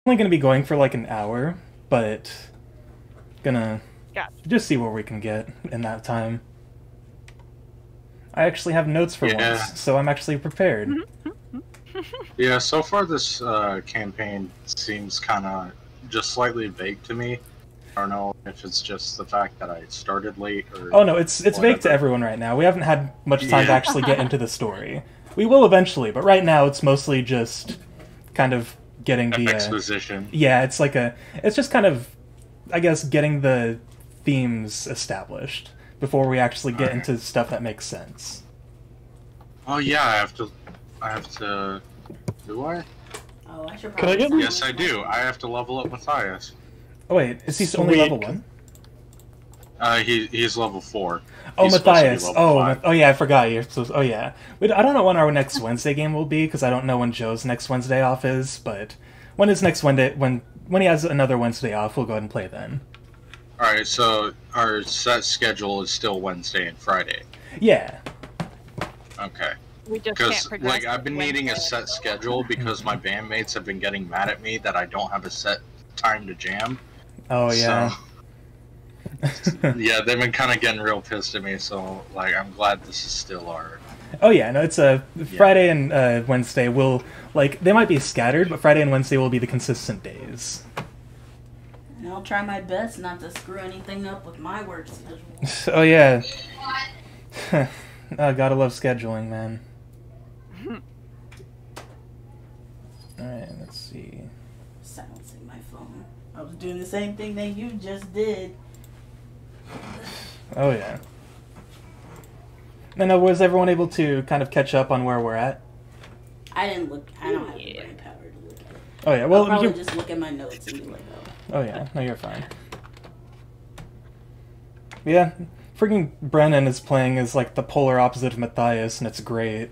only going to be going for like an hour, but gonna Gotcha. just see where we can get in that time. I actually have notes for Yeah. once, so I'm actually prepared. Yeah, so far this campaign seems kind of just slightly vague to me. I don't know if it's just the fact that I started late or... Oh no, it's vague to whatever. everyone right now. We haven't had much time to Yeah. actually get into the story. We will eventually, but right now it's mostly just kind of getting the... exposition. yeah, it's like it's just kind of, I guess, getting the themes established before we actually get into stuff that makes sense. Oh yeah, I have to... Do I? Oh, I should Can I probably. get- sign Yes, this I do. one. I have to level up Matthias. Oh wait, is he only Sweet. level 1? He's level 4. Oh, He's supposed to be Matthias. level Oh, 5. oh yeah, I forgot. Oh yeah. I don't know when our next Wednesday game will be because I don't know when Joe's next Wednesday off is. But when his next Wednesday, when he has another Wednesday off, we'll go ahead and play then. Alright, so our set schedule is still Wednesday and Friday. Yeah. Okay. We just can't Because, progress. like, I've been needing a Wednesday. set schedule because my bandmates have been getting mad at me that I don't have a set time to jam. Oh yeah. So, yeah, they've been kind of getting real pissed at me, so, like, I'm glad this is still our... Oh yeah. No, it's Friday and Wednesday will they might be scattered, but Friday and Wednesday will be the consistent days. And I'll try my best not to screw anything up with my work schedule. Oh yeah. Oh, gotta love scheduling, man. Alright, let's see. Silencing my phone. I was doing the same thing that you just did. Oh yeah. And was everyone able to kind of catch up on where we're at? I didn't look. I don't have the Yeah. brain power to look at it. Oh yeah, I'll well, probably you... just look at my notes and be like, oh. Oh yeah, no, you're fine. Yeah, freaking Brennan is playing as like the polar opposite of Matthias, and it's great.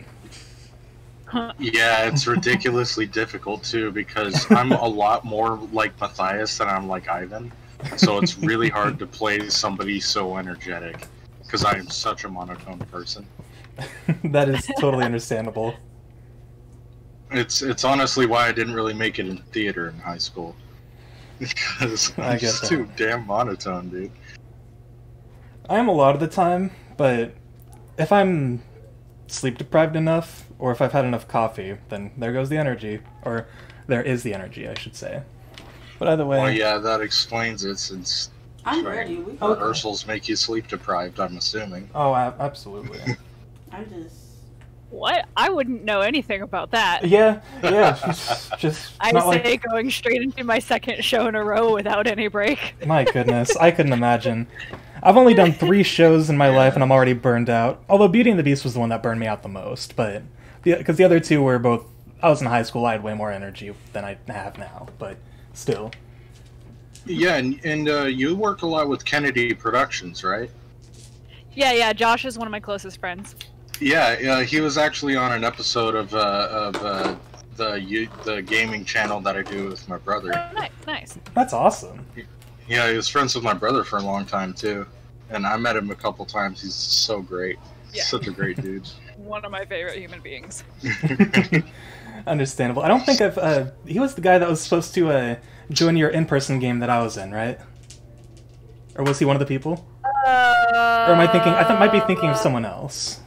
Yeah, it's ridiculously difficult, too, because I'm a lot more like Matthias than I'm like Ivan. So it's really hard to play somebody so energetic, because I am such a monotone person. That is totally understandable. It's honestly why I didn't really make it in theater in high school. Because I I'm get just that. too damn monotone, dude. I am a lot of the time, but if I'm sleep deprived enough, or if I've had enough coffee, then there goes the energy. Or there is the energy, I should say. But either way... Well, yeah, that explains it, since I'm Right. ready. We Oh. rehearsals make you sleep deprived, I'm assuming. Oh, absolutely. I'm just. What? I wouldn't know anything about that. Yeah, just I not say like... going straight into my second show in a row without any break. My goodness, I couldn't imagine. I've only done 3 shows in my life, and I'm already burned out. Although Beauty and the Beast was the one that burned me out the most, but because the other 2 were both... I was in high school, I had way more energy than I have now, but still. Yeah, and you work a lot with Kennedy Productions, right? Yeah, Josh is one of my closest friends. Yeah, he was actually on an episode of the gaming channel that I do with my brother. Oh, nice. That's awesome. Yeah, he was friends with my brother for a long time too, and I met him a couple times. He's so great. Yeah. Such a great dude. One of my favorite human beings. Understandable. I don't think I've... he was the guy that was supposed to join your in-person game that I was in, right? Or was he one of the people? Or am I thinking... I might be thinking of someone else.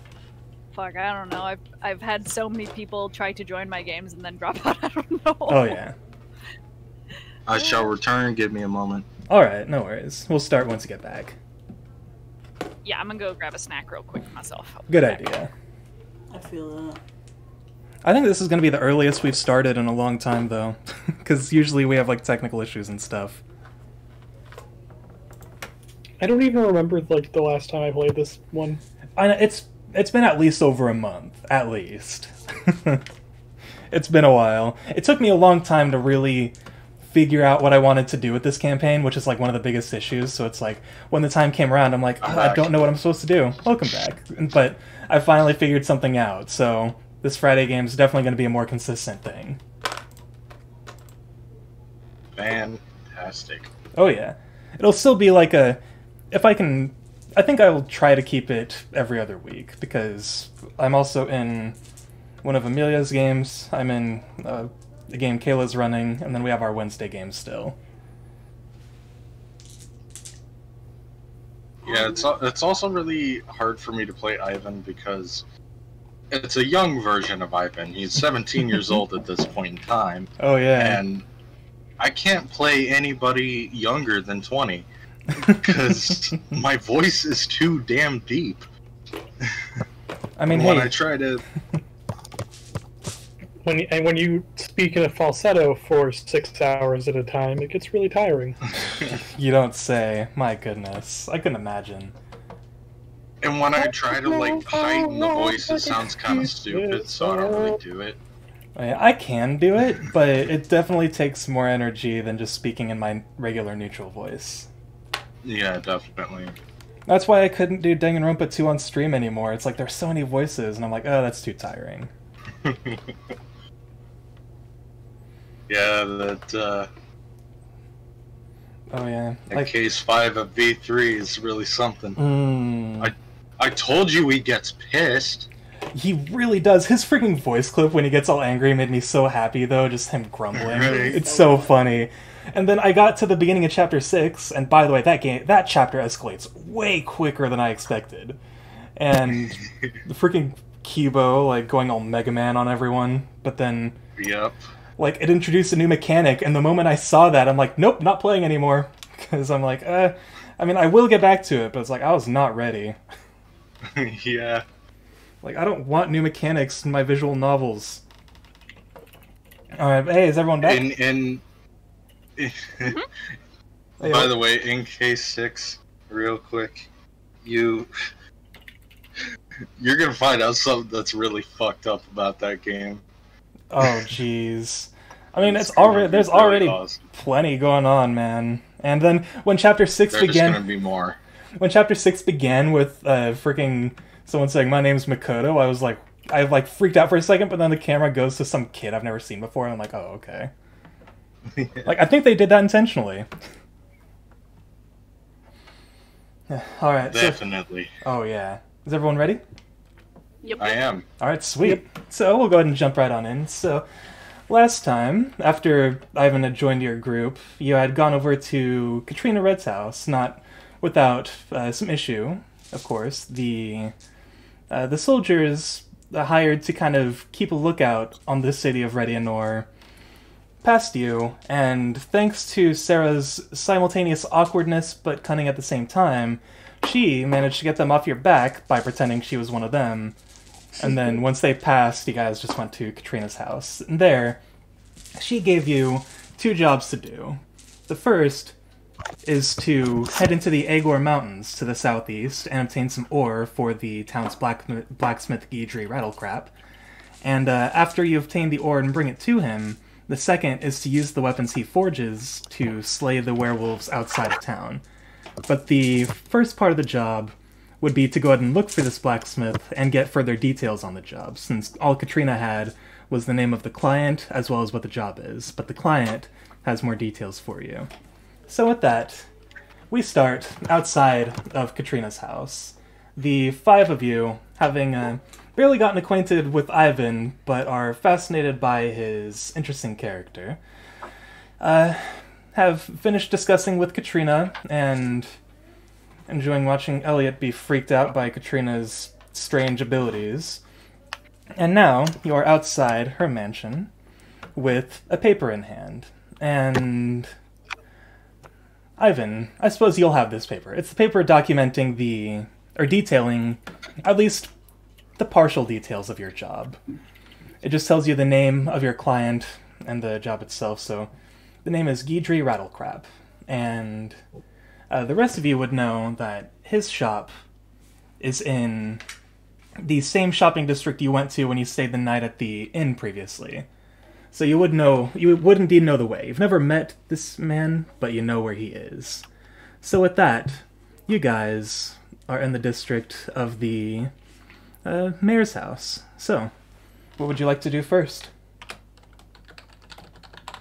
Fuck, I don't know. I've had so many people try to join my games and then drop out. I don't know. Oh, yeah. I shall return. Give me a moment. Alright, no worries. We'll start once you get back. Yeah, I'm gonna go grab a snack real quick myself. I'll be Good back. idea. I feel that. I think this is going to be the earliest we've started in a long time, though. Because usually we have, like, technical issues and stuff. I don't even remember like the last time I played this one. I know, it's been at least over a month. At least. It's been a while. It took me a long time to really figure out what I wanted to do with this campaign, which is, like, one of the biggest issues. So it's like, when the time came around, I'm like, oh, I don't know what I'm supposed to do. Welcome back. But I finally figured something out, so this Friday game is definitely going to be a more consistent thing. Fantastic. Oh yeah. It'll still be like a... If I can... I think I will try to keep it every other week, because I'm also in one of Amelia's games. I'm in the game Kayla's running, and then we have our Wednesday game still. Yeah, it's also really hard for me to play Ivan because it's a young version of Ivan. He's 17 years old at this point in time. Oh, yeah. And I can't play anybody younger than 20 because my voice is too damn deep. I mean, when hey... I try to... When you speak in a falsetto for 6 hours at a time, it gets really tiring. You don't say. My goodness. I couldn't imagine. And when I try to, like, heighten the voice, it sounds kind of stupid, so I don't really do it. I can do it, but it definitely takes more energy than just speaking in my regular neutral voice. Yeah, definitely. That's why I couldn't do Danganronpa 2 on stream anymore. It's like, there's so many voices, and I'm like, oh, that's too tiring. Yeah, that, Oh, yeah. That case 5 of V3 is really something. I told you he gets pissed. He really does. His freaking voice clip when he gets all angry made me so happy, though, just him grumbling. Right. It's so funny. And then I got to the beginning of Chapter 6, and by the way, that chapter escalates way quicker than I expected. And the freaking Kibo, like, going all Mega Man on everyone, but then... Yep. Like, it introduced a new mechanic, and the moment I saw that, I'm like, nope, not playing anymore. Because I'm like, I mean, I will get back to it, but it's like, I was not ready. Yeah. Like, I don't want new mechanics in my visual novels. Alright, hey, is everyone back? By the way, in case 6, real quick, you're gonna find out something that's really fucked up about that game. Oh, jeez. I mean, there's already awesome. Plenty going on, man. And then when Chapter 6 There's began... gonna be more. When Chapter 6 began with freaking someone saying, my name's Makoto, I freaked out for a second, but then the camera goes to some kid I've never seen before, and I'm like, oh, okay. Like, I think they did that intentionally. Alright, Definitely. oh, yeah. Is everyone ready? Yep. I am. Alright, sweet. So, we'll go ahead and jump right on in. So, last time, after Ivan had joined your group, you had gone over to Catrina Red's house, not without some issue, of course. The soldiers hired to kind of keep a lookout on the city of Redianor passed you, and thanks to Sara's simultaneous awkwardness but cunning at the same time, she managed to get them off your back by pretending she was one of them. And then once they passed, you guys just went to Catrina's house. And there, she gave you 2 jobs to do. The first is to head into the Agor Mountains to the southeast and obtain some ore for the town's blacksmith Guidry Rattlecrap. And after you obtain the ore and bring it to him, the second is to use the weapons he forges to slay the werewolves outside of town. But the first part of the job would be to go ahead and look for this blacksmith and get further details on the job, since all Catrina had was the name of the client as well as what the job is, but the client has more details for you. So with that, we start outside of Catrina's house. The 5 of you, having barely gotten acquainted with Ivan, but are fascinated by his interesting character, have finished discussing with Catrina and enjoying watching Elliot be freaked out by Catrina's strange abilities. And now you are outside her mansion with a paper in hand. And Ivan, I suppose you'll have this paper. It's the paper documenting or detailing at least the partial details of your job. It just tells you the name of your client and the job itself. So the name is Guidry Rattlecrap, and the rest of you would know that his shop is in the same shopping district you went to when you stayed the night at the inn previously. So you would indeed know the way. You've never met this man, but you know where he is. So with that, you guys are in the district of the mayor's house. So, what would you like to do first?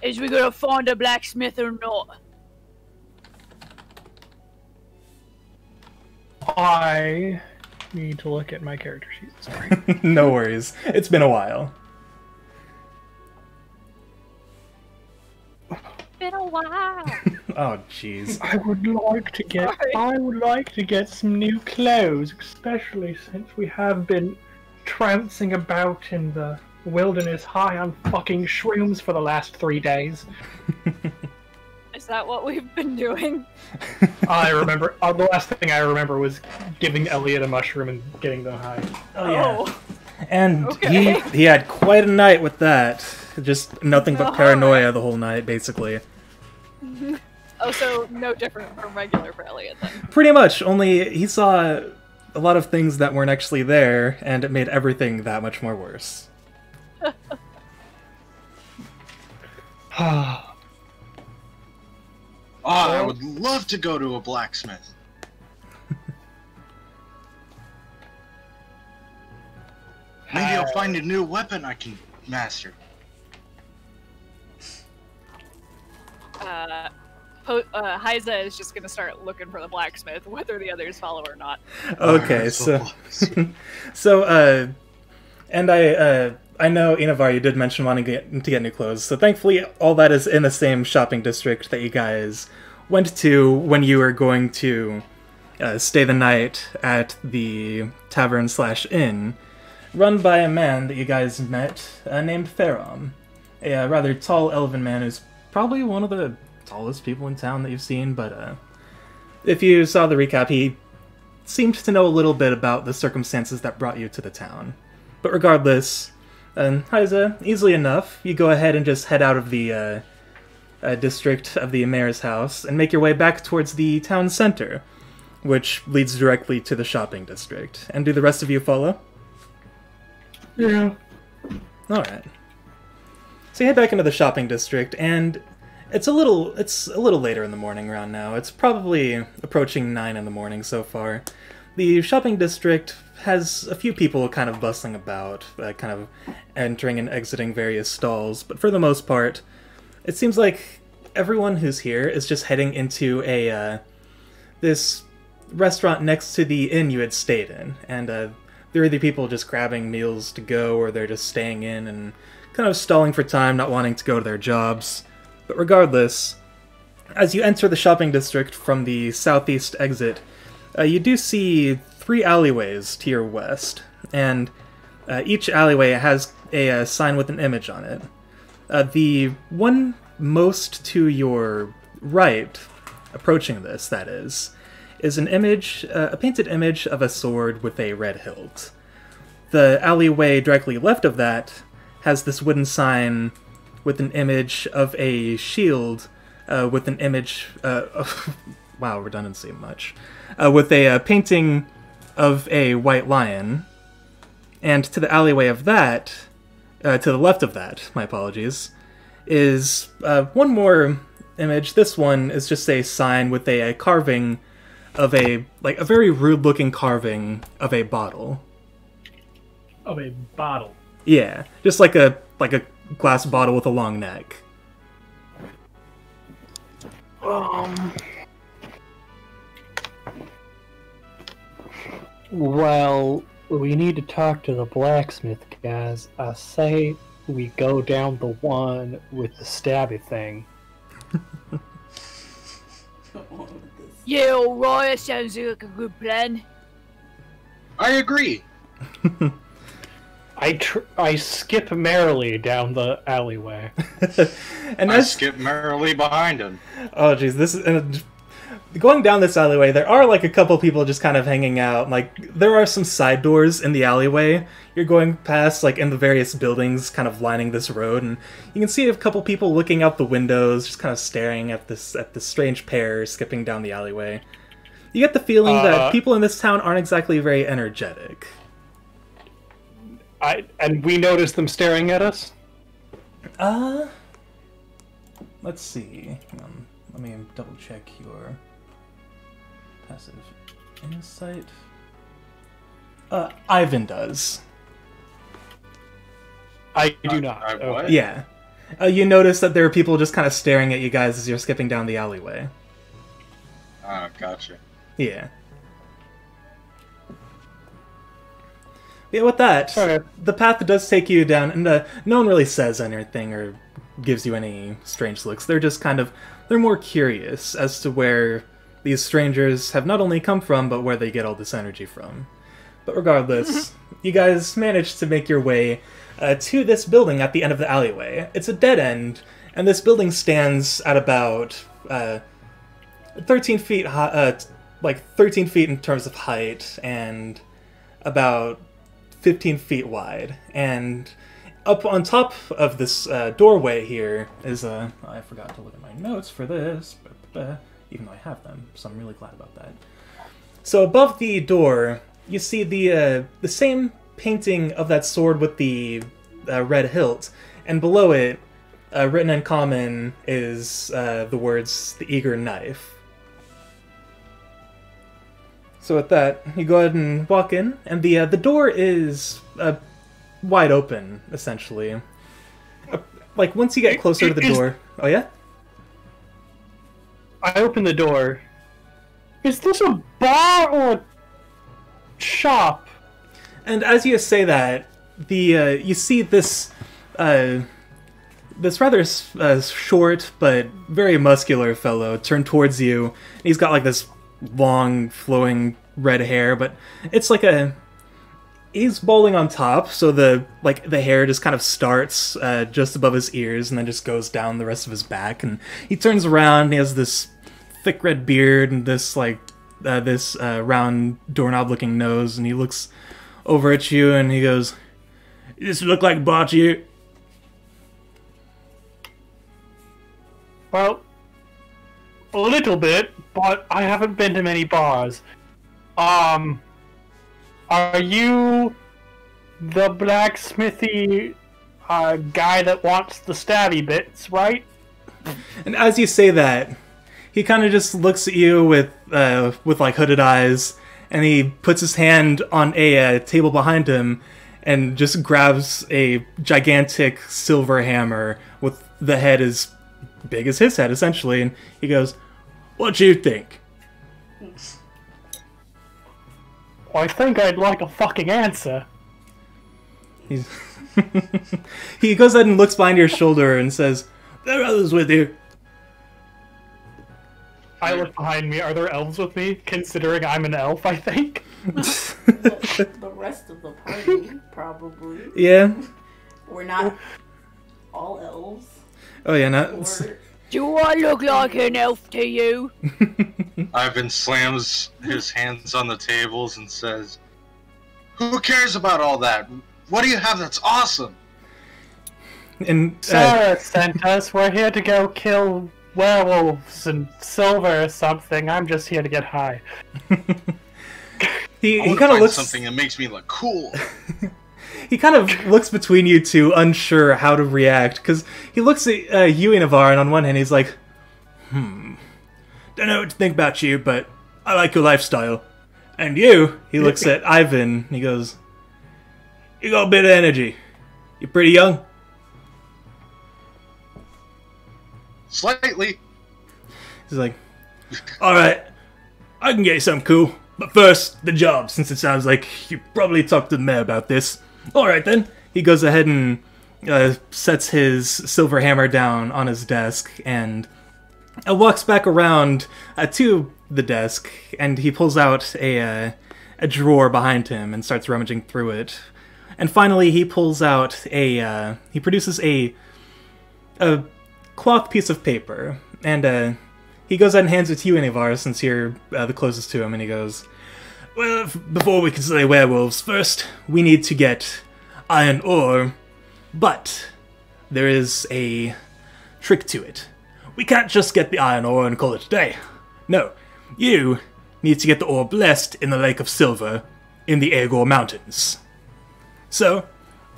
Is we gonna find a blacksmith or not? I need to look at my character sheet. Sorry. No worries. It's been a while. been a while. Oh, jeez. I would like to get some new clothes, especially since we have been trouncing about in the wilderness high on fucking shrooms for the last 3 days. Is that what we've been doing? I remember, the last thing I remember was giving Elliot a mushroom and getting them high. Oh, yeah. Oh. And Okay. he had quite a night with that. Just nothing but paranoia the whole night, basically. Oh, so no different from regular for Elliot then. Pretty much, only he saw a lot of things that weren't actually there, and it made everything that much more worse. I would love to go to a blacksmith. Maybe I'll find a new weapon I can master. Haiza is just gonna start looking for the blacksmith, whether the others follow or not. Okay, and I know, Innavar, you did mention wanting to get new clothes, so thankfully all that is in the same shopping district that you guys went to when you were going to stay the night at the tavern/inn, run by a man that you guys met named Ferom, a rather tall elven man who's probably one of the tallest people in town that you've seen, but if you saw the recap, he seemed to know a little bit about the circumstances that brought you to the town. But regardless, Haiza, easily enough, you go ahead and just head out of the district of the mayor's house and make your way back towards the town center, which leads directly to the shopping district. And do the rest of you follow? Yeah. Alright. So you head back into the shopping district, and it's a little later in the morning around now. It's probably approaching 9 in the morning so far. The shopping district has a few people kind of bustling about, kind of entering and exiting various stalls, but for the most part, it seems like everyone who's here is just heading into this restaurant next to the inn you had stayed in, and there are the people just grabbing meals to go, or they're just staying in and kind of stalling for time, not wanting to go to their jobs. But regardless, as you enter the shopping district from the southeast exit, you do see 3 alleyways to your west, and each alleyway has a sign with an image on it. The one most to your right, approaching this, that is an image, a painted image of a sword with a red hilt. The alleyway directly left of that has this wooden sign with an image of a shield, with an image, wow, redundancy much, with a painting of a white lion, and to the alleyway of that, to the left of that, my apologies, is one more image. This one is just a sign with a carving of a very rude-looking carving of a bottle. Of a bottle. Yeah, just like a glass bottle with a long neck. Well, we need to talk to the blacksmith, guys. I say we go down the one with the stabby thing. Yeah, alright, that sounds like a good plan. I agree. I skip merrily down the alleyway. And I skip merrily behind him. Oh jeez, this is going down this alleyway. There are like a couple people just kind of hanging out. Like there are some side doors in the alleyway. You're going past like in the various buildings, kind of lining this road, and you can see a couple people looking out the windows, just kind of staring at this strange pair skipping down the alleyway. You get the feeling that people in this town aren't exactly very energetic. And we notice them staring at us? Let's see. Hang on. Let me double check your passive insight. Ivan does. I do not. What? Yeah. You notice that there are people just kind of staring at you guys as you're skipping down the alleyway. Oh, gotcha. Yeah. Yeah, with that, Okay. the path does take you down, and no one really says anything or gives you any strange looks. They're just they're more curious as to where these strangers have not only come from, but where they get all this energy from. But regardless, you guys managed to make your way to this building at the end of the alleyway. It's a dead end, and this building stands at about 13 feet high, like 13 feet in terms of height, and about 15 feet wide. And up on top of this doorway here is a... I forgot to look at my notes for this, even though I have them, so I'm really glad about that. So above the door, you see the same painting of that sword with the red hilt, and below it, written in common, is the words, "The Eager Knife." So with that, you go ahead and walk in, and the door is wide open, essentially. Like, once you get closer to the door... Oh, yeah? I open the door. Is this a bar or a shop? And as you say that, you see this rather short but very muscular fellow turn towards you. And he's got like this long, flowing red hair, but it's like he's balding on top, so the hair just kind of starts just above his ears and then just goes down the rest of his back. And he turns around and he has this thick red beard and this round doorknob-looking nose, and he looks over at you and he goes, "Does it look like a bar to you?" Well, a little bit, but I haven't been to many bars. Are you the blacksmithy guy that wants the stabby bits, right? And as you say that, he kind of just looks at you with like hooded eyes, and he puts his hand on a table behind him and just grabs a gigantic silver hammer with the head as big as his head, essentially, and he goes, "What do you think?" I think I'd like a fucking answer. He goes ahead and looks behind your shoulder and says, "There are others with you." I look behind me. Are there elves with me? Considering I'm an elf, I think. The rest of the party, probably. Yeah. We're not all elves. Oh yeah, not. Do I look like an elf to you? Ivan slams his hands on the tables and says, "Who cares about all that? What do you have that's awesome?" And Sara sent us. We're here to go kill werewolves and silver or something. I'm just here to get high. he kind of looks something that makes me look cool. He kind of looks between you two, unsure how to react, because he looks at you, Innavar, and on one hand he's like, don't know what to think about you, but I like your lifestyle. And you, he looks at Ivan, and he goes, "You got a bit of energy. You're pretty young." Slightly. He's like, "Alright, I can get you something cool, but first, the job, since it sounds like you probably talked to the mayor about this." "Alright then." He goes ahead and sets his silver hammer down on his desk and walks back around to the desk, and he pulls out a drawer behind him and starts rummaging through it. And finally he pulls out he produces a cloth piece of paper, and he goes ahead and hands it to you, Innavar, since you're the closest to him, and he goes, "Well, before we can slay werewolves, first we need to get iron ore, but there is a trick to it. We can't just get the iron ore and call it a day. No, you need to get the ore blessed in the Lake of Silver in the Aegor Mountains. So,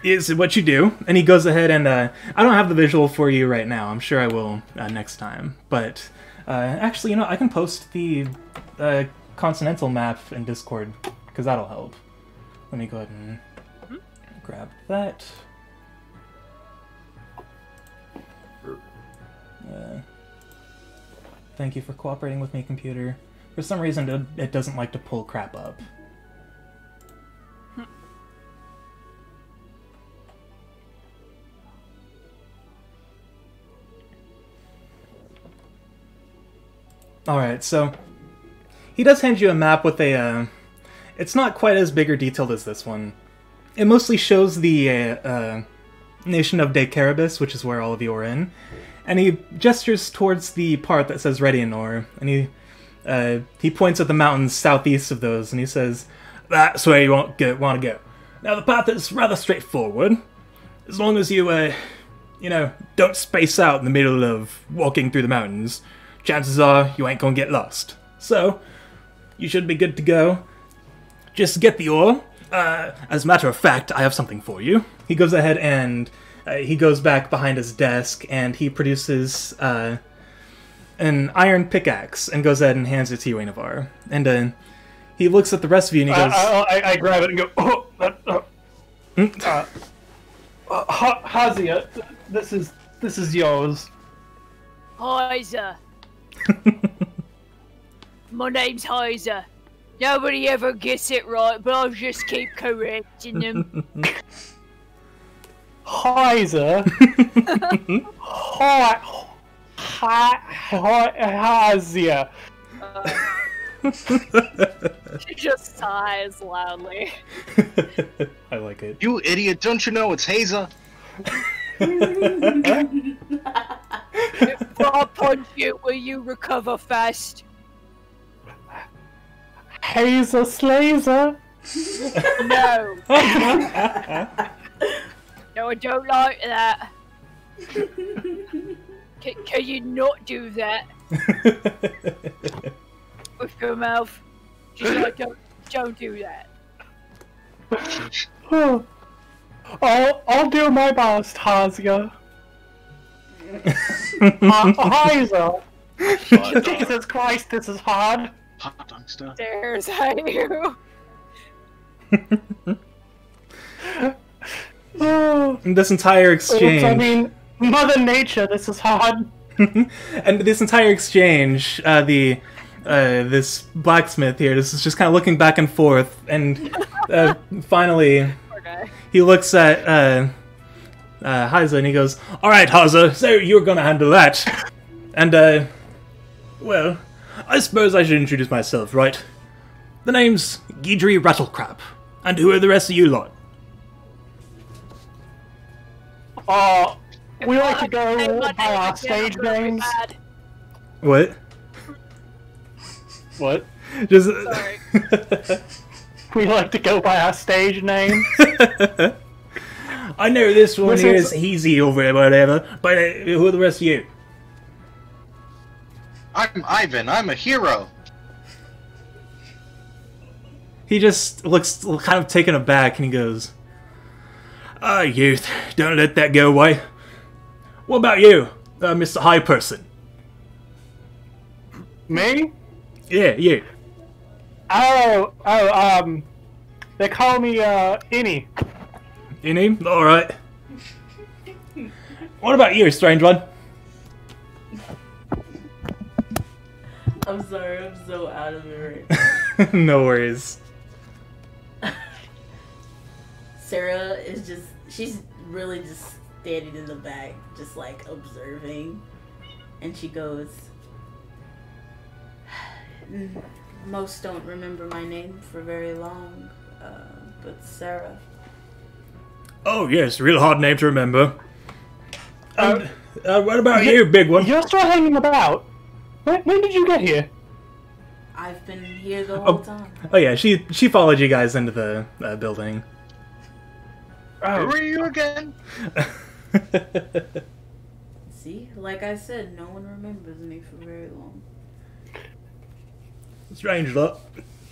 here's what you do." And he goes ahead and, I don't have the visual for you right now. I'm sure I will next time. But, actually, I can post the continental map in Discord, because that'll help. Let me go ahead and grab that. Thank you for cooperating with me, computer. For some reason, it doesn't like to pull crap up. Alright, so he does hand you a map with a, it's not quite as big or detailed as this one. It mostly shows the nation of Daecarabys, which is where all of you are in, and he gestures towards the part that says Redianor, and he points at the mountains southeast of those, and he says, "That's where you want to go. Now the path is rather straightforward, as long as you, don't space out in the middle of walking through the mountains. Chances are you ain't gonna get lost. So, you should be good to go. Just get the ore. As a matter of fact, I have something for you." He goes ahead and he goes back behind his desk and he produces an iron pickaxe and goes ahead and hands it to you, Innavar. And he looks at the rest of you and he goes... I grab it and go, Haiza, this is yours. Haiza. My name's Haiza. Nobody ever gets it right, but I'll just keep correcting them. Haiza? Haiza. She just sighs loudly. I like it. You idiot, don't you know it's Haiza? If I punch you, will you recover fast? Haiza Slazer? No. No, I don't like that. Can you not do that with your mouth? Just like, don't do that. I'll do my best, Haiza. Haiza. Jesus Christ, this is hard. Hot dog stuff. Stares at you. This entire exchange... I mean, Mother Nature, this is hard. And this entire exchange, this blacksmith here, this is just kind of looking back and forth, and finally, he looks at Haiza and he goes, "Alright, Haiza, so you're gonna handle that." And, well, I suppose I should introduce myself, right? The name's Gidry Rattlecrap, and who are the rest of you lot? We like to go by our stage names. What? What? Just... Sorry. We like to go by our stage names. I know this one here is easy over or whatever, but who are the rest of you? I'm Ivan, I'm a hero. He just looks kind of taken aback and he goes, "Ah, youth, don't let that go away. What about you, Mr. High Person?" Me? Yeah, you. They call me, Innie. Innie? Alright. What about you, strange one? I'm sorry, I'm so out of it right now. No worries. Sara is just, she's really just standing in the back, just like observing. And she goes, "Most don't remember my name for very long, but Sara." Oh yes, real hard name to remember. What about you, big one? You're still hanging about. When did you get here? I've been here the whole time. Oh yeah, she followed you guys into the building. Oh. Who are you again? See, like I said, no one remembers me for very long. Strange lot.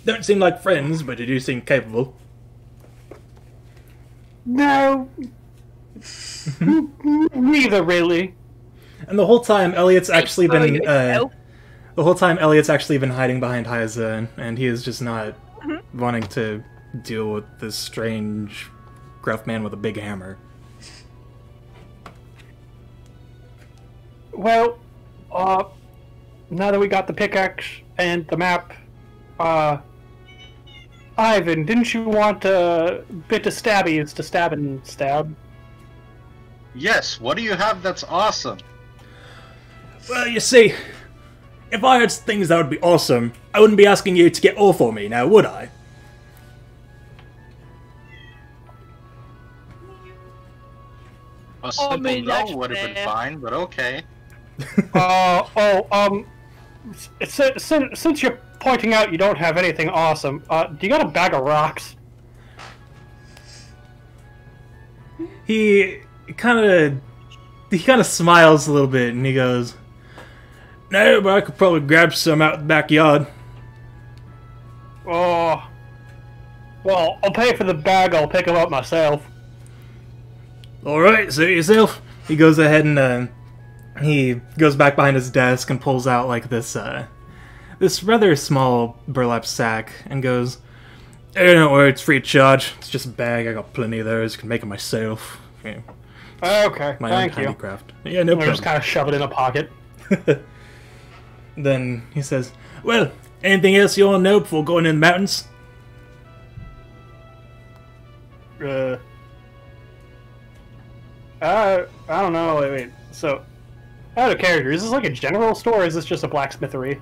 Don't seem like friends, but you do seem capable. No. Neither really. And the whole time, Elliot's actually been hiding behind Haiza, and he is just not wanting to deal with this strange, gruff man with a big hammer. Well, now that we got the pickaxe and the map, Ivan, didn't you want a bit of stabbies to stab and stab? Yes, what do you have that's awesome? Well, you see, If I had things that would be awesome, I wouldn't be asking you to get all for me now, would I? A simple that's no would have been fair. fine, but okay. Since you're pointing out you don't have anything awesome, do you got a bag of rocks? He kind of smiles a little bit, and he goes, "No, but I could probably grab some out the backyard." Oh, well, I'll pay for the bag. I'll pick them up myself. All right, suit yourself. He goes ahead and he goes back behind his desk and pulls out like this rather small burlap sack and goes, "Hey, don't worry, it's free of charge. It's just a bag. I got plenty of those. Can make them myself. Yeah, Okay, my thank own you. handicraft." Yeah, no I'll problem. just kind of shove it in a pocket. Then he says, "Well, anything else you want to know before going in the mountains?" I don't know. Wait. So, out of character, is this like a general store, or is this just a blacksmithery?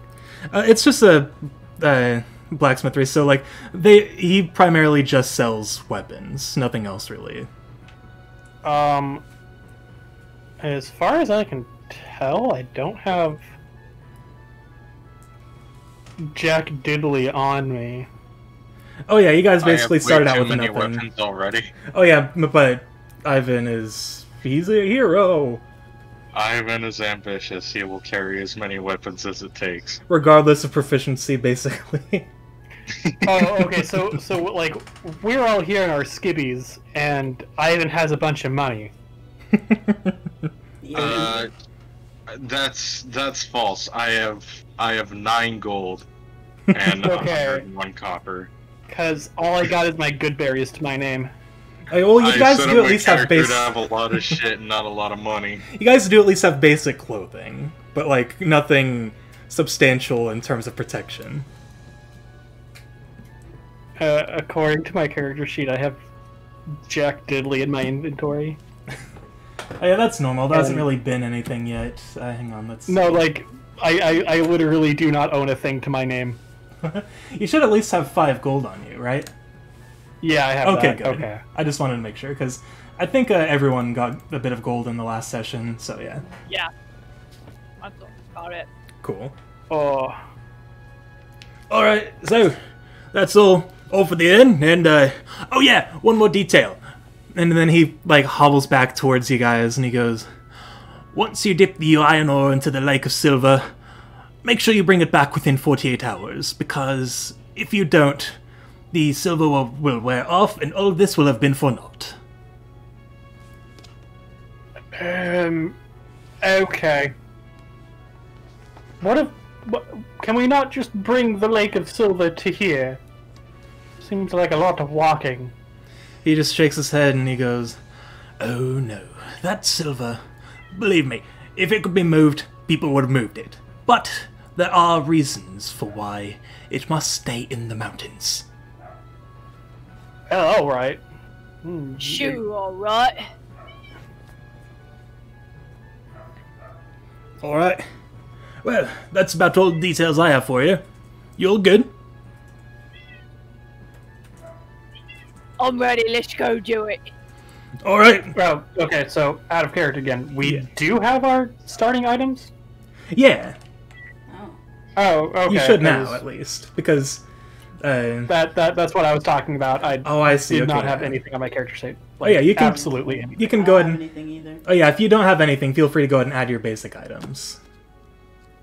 It's just a blacksmithery. So like he primarily just sells weapons, nothing else really. As far as I can tell, I don't have Jack Diddley on me. Oh yeah, you guys basically I have started way out too with many nothing. weapons already. Oh yeah, but Ivan he's a hero. Ivan is ambitious. He will carry as many weapons as it takes. Regardless of proficiency, basically. Oh, okay. So like we're all here in our skibbies, and Ivan has a bunch of money. Yeah. That's false. I have 9 gold and Okay. 101 copper. Because all I got is my good berries to my name. Well, you I guys set do up at my least have character to base. have a lot of shit and not a lot of money. You guys do at least have basic clothing, but like nothing substantial in terms of protection. According to my character sheet, I have Jack Diddley in my inventory. Oh, yeah, that's normal. There hasn't really been anything yet. Hang on, let's. No, like I literally do not own a thing to my name. You should at least have 5 gold on you, right? Yeah, I have Okay, that. good. Okay. I just wanted to make sure, because I think everyone got a bit of gold in the last session, so yeah. Yeah. I thought about it. Cool. Oh. Alright, so that's all for the inn, and oh yeah, one more detail. And then he like hobbles back towards you guys and he goes, "Once you dip the iron ore into the lake of silver, make sure you bring it back within 48 hours, because if you don't, the silver will wear off and all of this will have been for naught." Okay. Can we not just bring the Lake of Silver to here? Seems like a lot of walking. He just shakes his head and he goes, "Oh no, that silver. Believe me, if it could be moved, people would have moved it. But there are reasons for why it must stay in the mountains." Oh, all right. Sure, alright. Alright. Well, that's about all the details I have for you. You all good? I'm ready, let's go do it. Alright. Well, okay, so out of character again. We do have our starting items? Yeah, Oh. Oh, okay. you should 'cause now, at least. Because, That's what I was talking about. I see. did not okay. have anything on my character sheet. Yeah, you can- absolutely anything. You can I go don't ahead have and... anything either. Oh yeah, if you don't have anything, feel free to go ahead and add your basic items.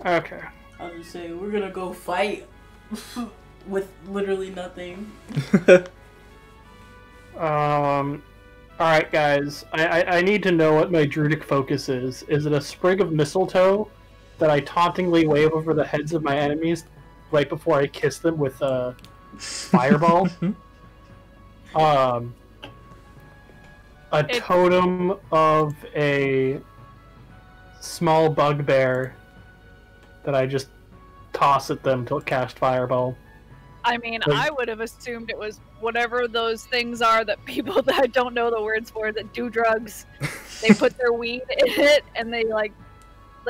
Okay. I was just saying, we're gonna go fight with literally nothing. Alright guys, I need to know what my druidic focus is. Is it a sprig of mistletoe that I tauntingly wave over the heads of my enemies right before I kiss them with a fireball? A totem of a small bugbear that I just toss at them to cast fireball. I mean, I would have assumed it was whatever those things are that people that don't know the words for that do drugs. They put their weed in it and they like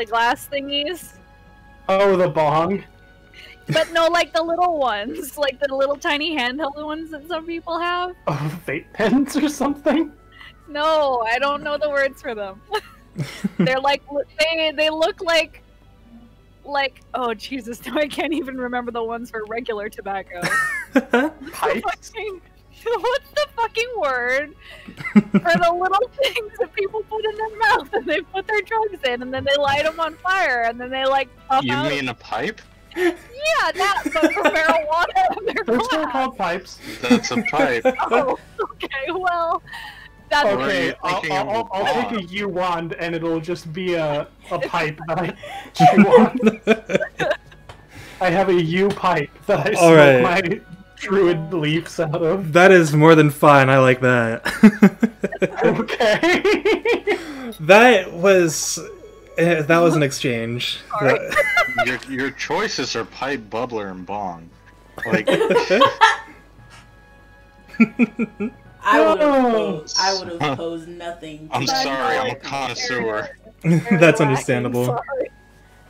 glass thingies. Oh, the bong. But no, like the little ones, like the little tiny handheld ones that some people have. Oh, vape pens or something? No, I don't know the words for them. They're like they look like oh Jesus, no, I can't even remember the ones for regular tobacco. Pipes? What's the fucking word for the little things that people put in their mouth and they put their drugs in and then they light them on fire and then they like puff You out? mean a pipe? Yeah, that, but for marijuana. They're still called pipes. That's a pipe. Oh, okay, well, that's Okay, thinking of a I'll take a bong? U wand and it'll just be a pipe that I chew on. I have a U pipe that I smoke Alright. my druid leaves out of. That is more than fine. I like that. Okay. That was an exchange. Sorry. Your choices are pipe, bubbler, and bong. Like, I would have posed nothing. I'm to sorry, I'm a that. connoisseur. That's understandable. Sorry.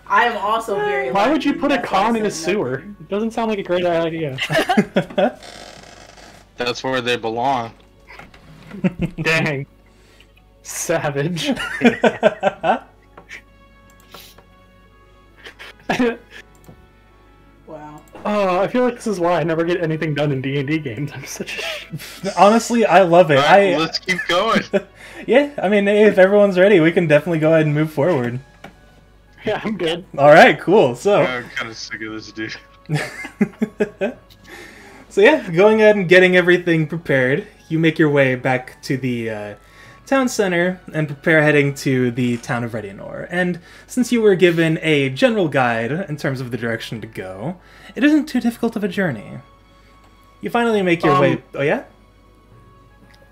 I am also very. Why would you lacking, put a that's why I con in a said sewer? nothing. It doesn't sound like a great idea. That's where they belong. Dang. Savage. Wow. Oh, I feel like this is why I never get anything done in D&D games. I'm such a... Honestly, I love it. Alright, let's keep going. Yeah, I mean, if everyone's ready, we can definitely go ahead and move forward. Yeah, I'm good. All right, cool. So, I'm kind of sick of this dude. so yeah, going ahead and getting everything prepared, you make your way back to the town center and prepare heading to the town of Redianor. And since you were given a general guide in terms of the direction to go, it isn't too difficult of a journey. You finally make your way... Oh, yeah?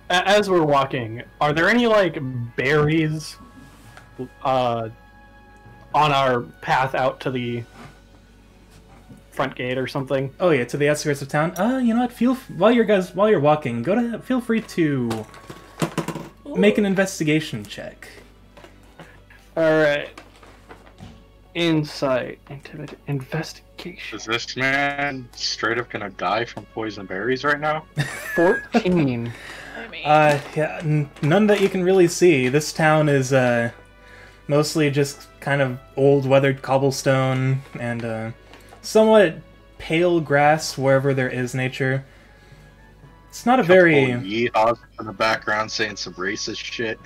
As we're walking, are there any, like, berries on our path out to the front gate or something? Oh, yeah, to the outskirts of town? You know what? While you're walking, feel free to make an investigation check. Alright. Insight. Investigation. Is this man straight up gonna die from poison berries right now? 14. I mean, Yeah, none that you can really see. This town is, mostly just kind of old weathered cobblestone and, somewhat pale grass wherever there is nature. It's not a very... Yeehaws in the background saying some racist shit.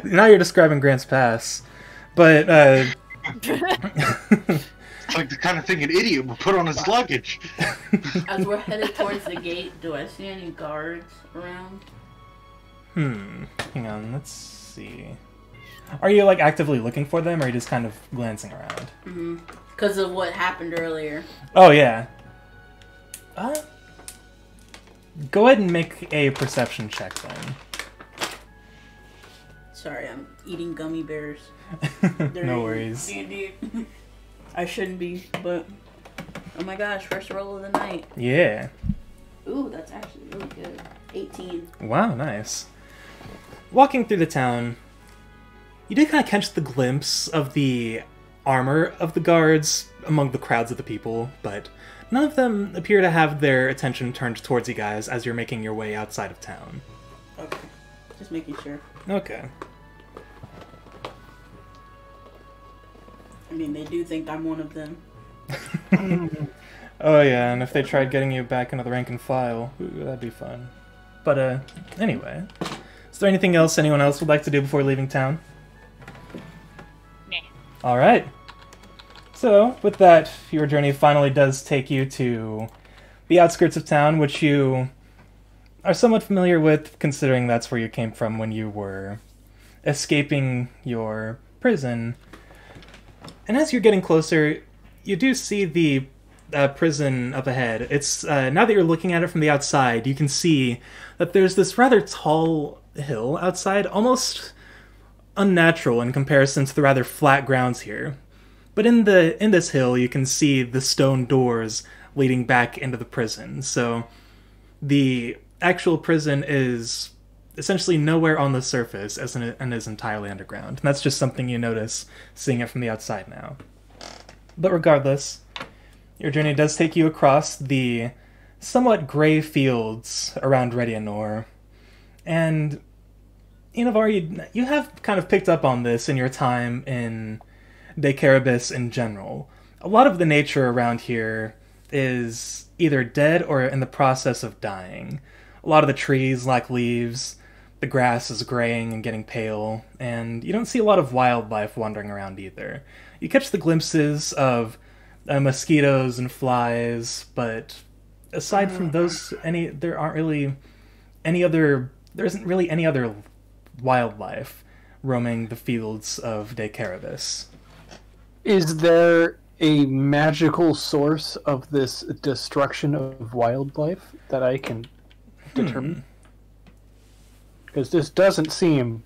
Now you're describing Grant's Pass. But, It's like the kind of thing an idiot would put on his luggage. As we're headed towards the gate, do I see any guards around? hang on, let's see. Are you, like, actively looking for them, or are you just kind of glancing around? Mm-hmm. Because of what happened earlier. Oh, yeah. Go ahead and make a perception check, then. Sorry, I'm eating gummy bears. No worries. I shouldn't be, but oh my gosh, first roll of the night. Yeah. Ooh, that's actually really good. 18. Wow, nice. Walking through the town, you did kind of catch the glimpse of the armor of the guards among the crowds of the people, but none of them appear to have their attention turned towards you guys as you're making your way outside of town. Okay, just making sure. Okay. I mean, they do think I'm one of them. Oh yeah, and if they tried getting you back into the rank and file, ooh, that'd be fun. But, anyway. Is there anything else anyone else would like to do before leaving town? Nah. Alright. So, with that, your journey finally does take you to the outskirts of town, which you are somewhat familiar with, considering that's where you came from when you were escaping your prison. And as you're getting closer, you do see the prison up ahead. It's now that you're looking at it from the outside, you can see that there's this rather tall hill outside, almost unnatural in comparison to the rather flat grounds here. But in this hill, you can see the stone doors leading back into the prison. So the actual prison is essentially nowhere on the surface and is entirely underground. And that's just something you notice seeing it from the outside now. But regardless, your journey does take you across the somewhat gray fields around Redianor. And Innavar, you have kind of picked up on this in your time in Daecarabys in general. A lot of the nature around here is either dead or in the process of dying. A lot of the trees lack leaves, the grass is graying and getting pale, and you don't see a lot of wildlife wandering around either. You catch the glimpses of mosquitoes and flies, but aside from those, there isn't really any other wildlife roaming the fields of Daecarabys. Is there a magical source of this destruction of wildlife that I can determine? Because this doesn't seem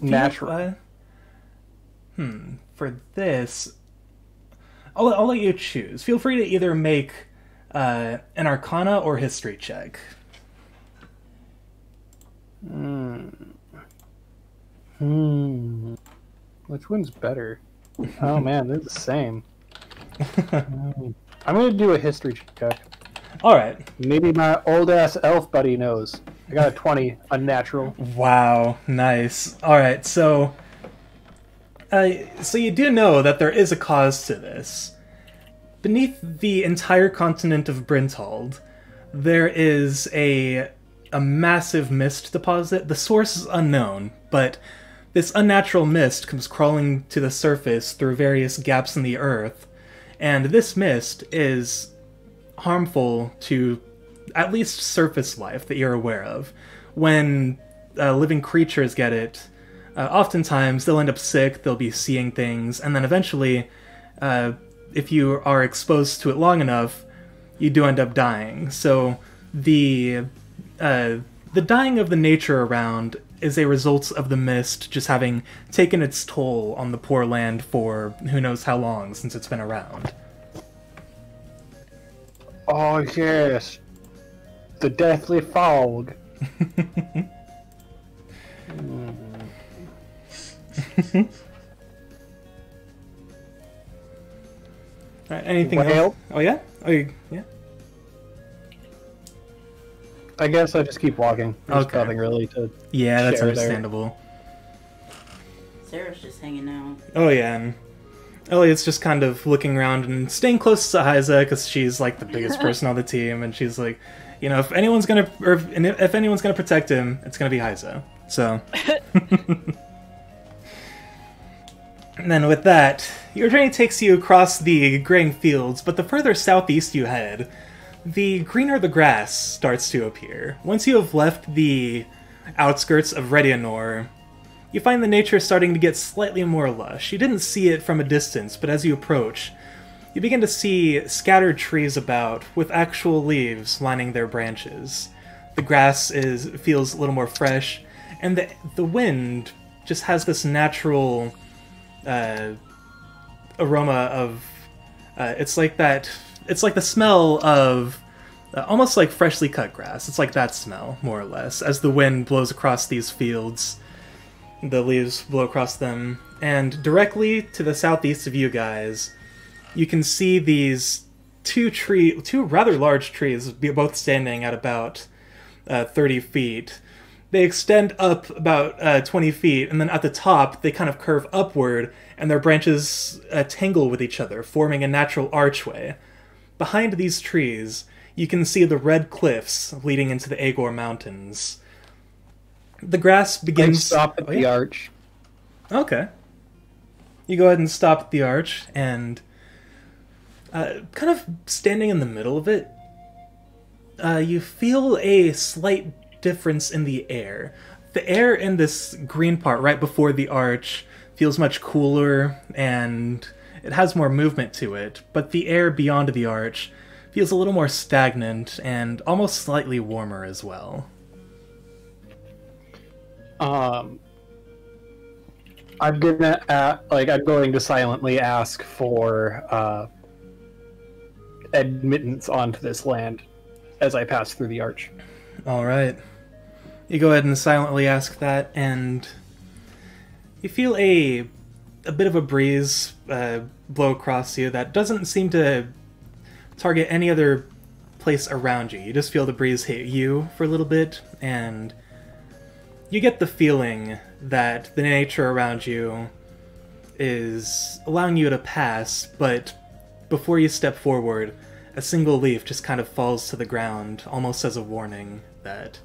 natural. For this, I'll let you choose. Feel free to either make an Arcana or History check. Which one's better? Oh man, they're the same. I'm gonna do a History check. Alright. Maybe my old-ass elf buddy knows. I got a 20, unnatural. Wow, nice. Alright, so you do know that there is a cause to this. Beneath the entire continent of Brintald, there is a massive mist deposit. The source is unknown, but this unnatural mist comes crawling to the surface through various gaps in the earth, and this mist is harmful to at least surface life that you're aware of. When living creatures get it, oftentimes they'll end up sick, they'll be seeing things, and then eventually, if you are exposed to it long enough, you do end up dying. So the dying of the nature around is a result of the mist just having taken its toll on the poor land for who knows how long since it's been around. Oh yes, the deathly fog. Alright, anything else? Oh yeah? Yeah? I guess I just keep walking. There's Okay. nothing really to Yeah, that's share understandable. Sarah's just hanging out. Oh yeah, and Elliot's just kind of looking around and staying close to Haiza because she's like the biggest person on the team, and she's like, you know, if anyone's gonna protect him, it's gonna be Haiza. So, and then with that, your journey takes you across the graying fields, but the further southeast you head, the greener the grass starts to appear. Once you have left the outskirts of Redianor, you find the nature starting to get slightly more lush. You didn't see it from a distance, but as you approach, you begin to see scattered trees about, with actual leaves lining their branches. The grass feels a little more fresh, and the wind just has this natural aroma of... it's like the smell of almost like freshly cut grass. It's like that smell, more or less, as the wind blows across these fields. The leaves blow across them, and directly to the southeast of you guys, you can see these two rather large trees, both standing at about 30 feet. They extend up about 20 feet, and then at the top, they kind of curve upward, and their branches tangle with each other, forming a natural archway. Behind these trees, you can see the red cliffs leading into the Agor Mountains. The grass begins... stop at the arch. Okay. You go ahead and stop at the arch, and kind of standing in the middle of it, you feel a slight difference in the air. The air in this green part right before the arch feels much cooler, and it has more movement to it, but the air beyond the arch feels a little more stagnant and almost slightly warmer as well. I'm going to silently ask for admittance onto this land as I pass through the arch. All right. You go ahead and silently ask that, and you feel a bit of a breeze blow across you that doesn't seem to target any other place around you. You just feel the breeze hit you for a little bit, and you get the feeling that the nature around you is allowing you to pass, but before you step forward, a single leaf just kind of falls to the ground, almost as a warning that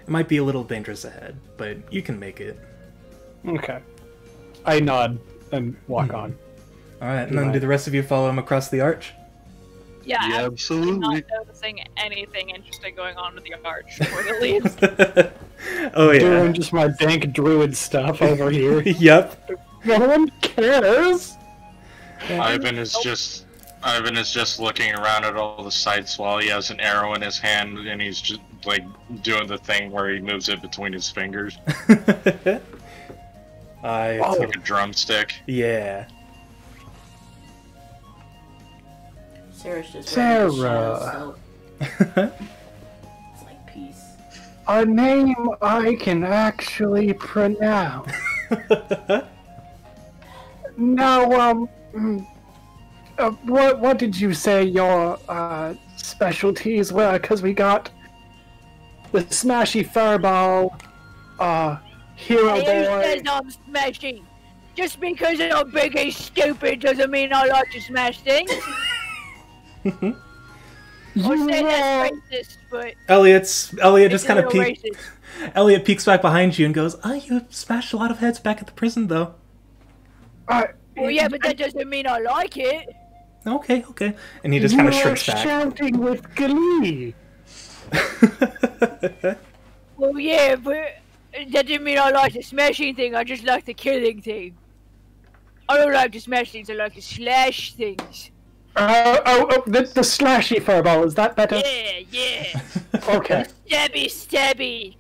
it might be a little dangerous ahead, but you can make it. Okay. I nod and walk on. Alright, and then do the rest of you follow him across the arch? Yeah, Yeah, absolutely. Not noticing anything interesting going on with the arch or the leaves. Oh yeah. Doing just my dank druid stuff over here. Yep. No one cares. Ivan is just looking around at all the sights while he has an arrow in his hand, and he's just like doing the thing where he moves it between his fingers. Like a drumstick. Yeah. Sarah's just Sarah. So it's like peace. A name I can actually pronounce. Now, what did you say your specialties were? Because we got the smashy furball, hero Who says boy. I'm smashing? Just because I'm big and stupid doesn't mean I like to smash things. I say that's racist, but Elliot just it's kind of a little racist. Elliot peeks back behind you and goes, "Oh, you smashed a lot of heads back at the prison, though." Well, yeah, but that doesn't mean I like it. Okay. And he just kind of shrinks back. Shouting with glee. Well, yeah, but that didn't mean I like the smashing thing. I just like the killing thing. I don't like to smash things. I like to slash things. The slashy furball, is that better? Yeah. Okay. Stabby.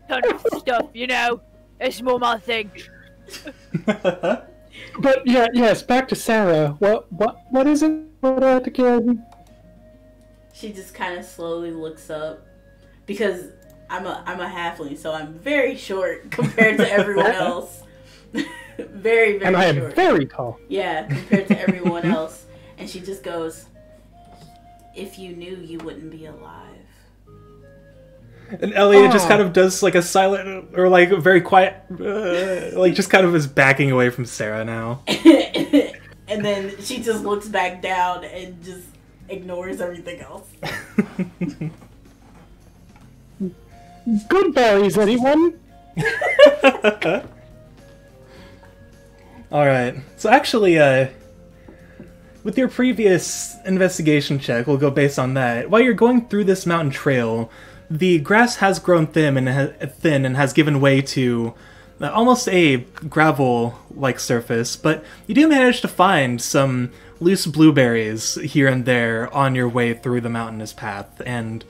Kind of stuff, you know. It's more my thing. But yes, back to Sara. What is it? What again? She just kind of slowly looks up because I'm a halfling, so I'm very short compared to everyone else. very short. And I am very tall. Yeah, compared to everyone else. And she just goes, "If you knew, you wouldn't be alive." And Elliot just kind of does like a silent or like a very quiet, like just kind of is backing away from Sara now. And then she just looks back down and just ignores everything else. Good berries, anyone? Alright, so actually, with your previous investigation check, we'll go based on that. While you're going through this mountain trail, the grass has grown thin and has given way to almost a gravel-like surface, but you do manage to find some loose blueberries here and there on your way through the mountainous path, and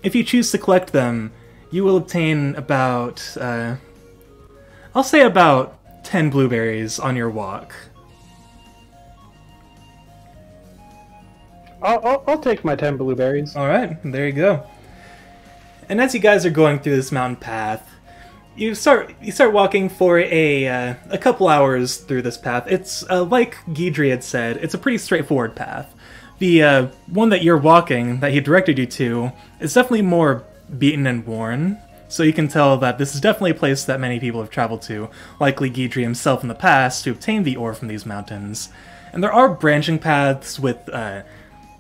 if you choose to collect them, you will obtain about, I'll say about 10 blueberries on your walk. I'll take my 10 blueberries. Alright, there you go. And as you guys are going through this mountain path, you start walking for a couple hours through this path. It's like Guidry had said, it's a pretty straightforward path. The one that you're walking, that he directed you to, is definitely more beaten and worn, so you can tell that this is definitely a place that many people have traveled to, likely Guidry himself in the past, to obtain the ore from these mountains. And there are branching paths with that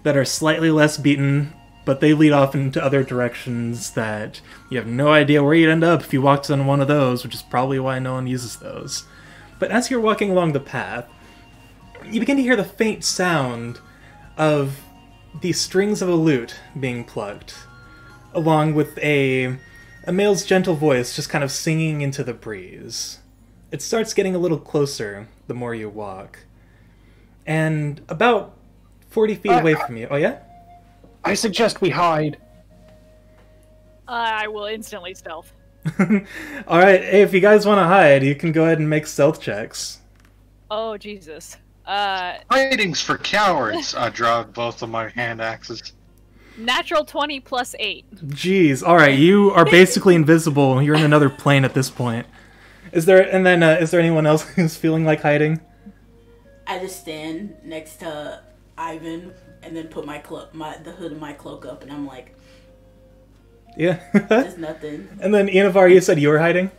are slightly less beaten, but they lead off into other directions that you have no idea where you'd end up if you walked on one of those, which is probably why no one uses those. But as you're walking along the path, you begin to hear the faint sound of the strings of a lute being plucked, along with a male's gentle voice just kind of singing into the breeze. It starts getting a little closer the more you walk. And about 40 feet away from you... Oh, yeah? I suggest we hide. I will instantly stealth. Alright, hey, if you guys want to hide, you can go ahead and make stealth checks. Oh, Jesus. Hiding's for cowards. I draw both of my hand axes. Natural 20 plus 8. Jeez. All right, you are basically invisible. You're in another plane at this point. Is there anyone else who's feeling like hiding? I just stand next to Ivan and then put the hood of my cloak up, and I'm like, yeah. just nothing. And then Innavar, you said you were hiding?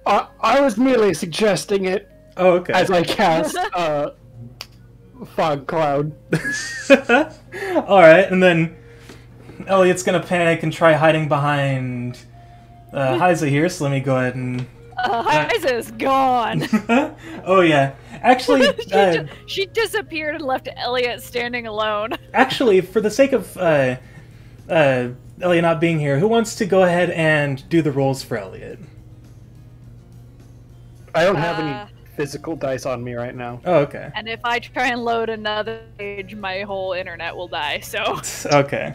I was merely suggesting it. Oh, okay. As I cast fog cloud. Alright, and then Elliot's gonna panic and try hiding behind Haiza here, so let me go ahead and... Haiza's gone! Oh yeah. Actually... she disappeared and left Elliot standing alone. Actually, for the sake of Elliot not being here, who wants to go ahead and do the rolls for Elliot? I don't have any physical dice on me right now. Oh, okay. And if I try and load another page, my whole internet will die, so... Okay.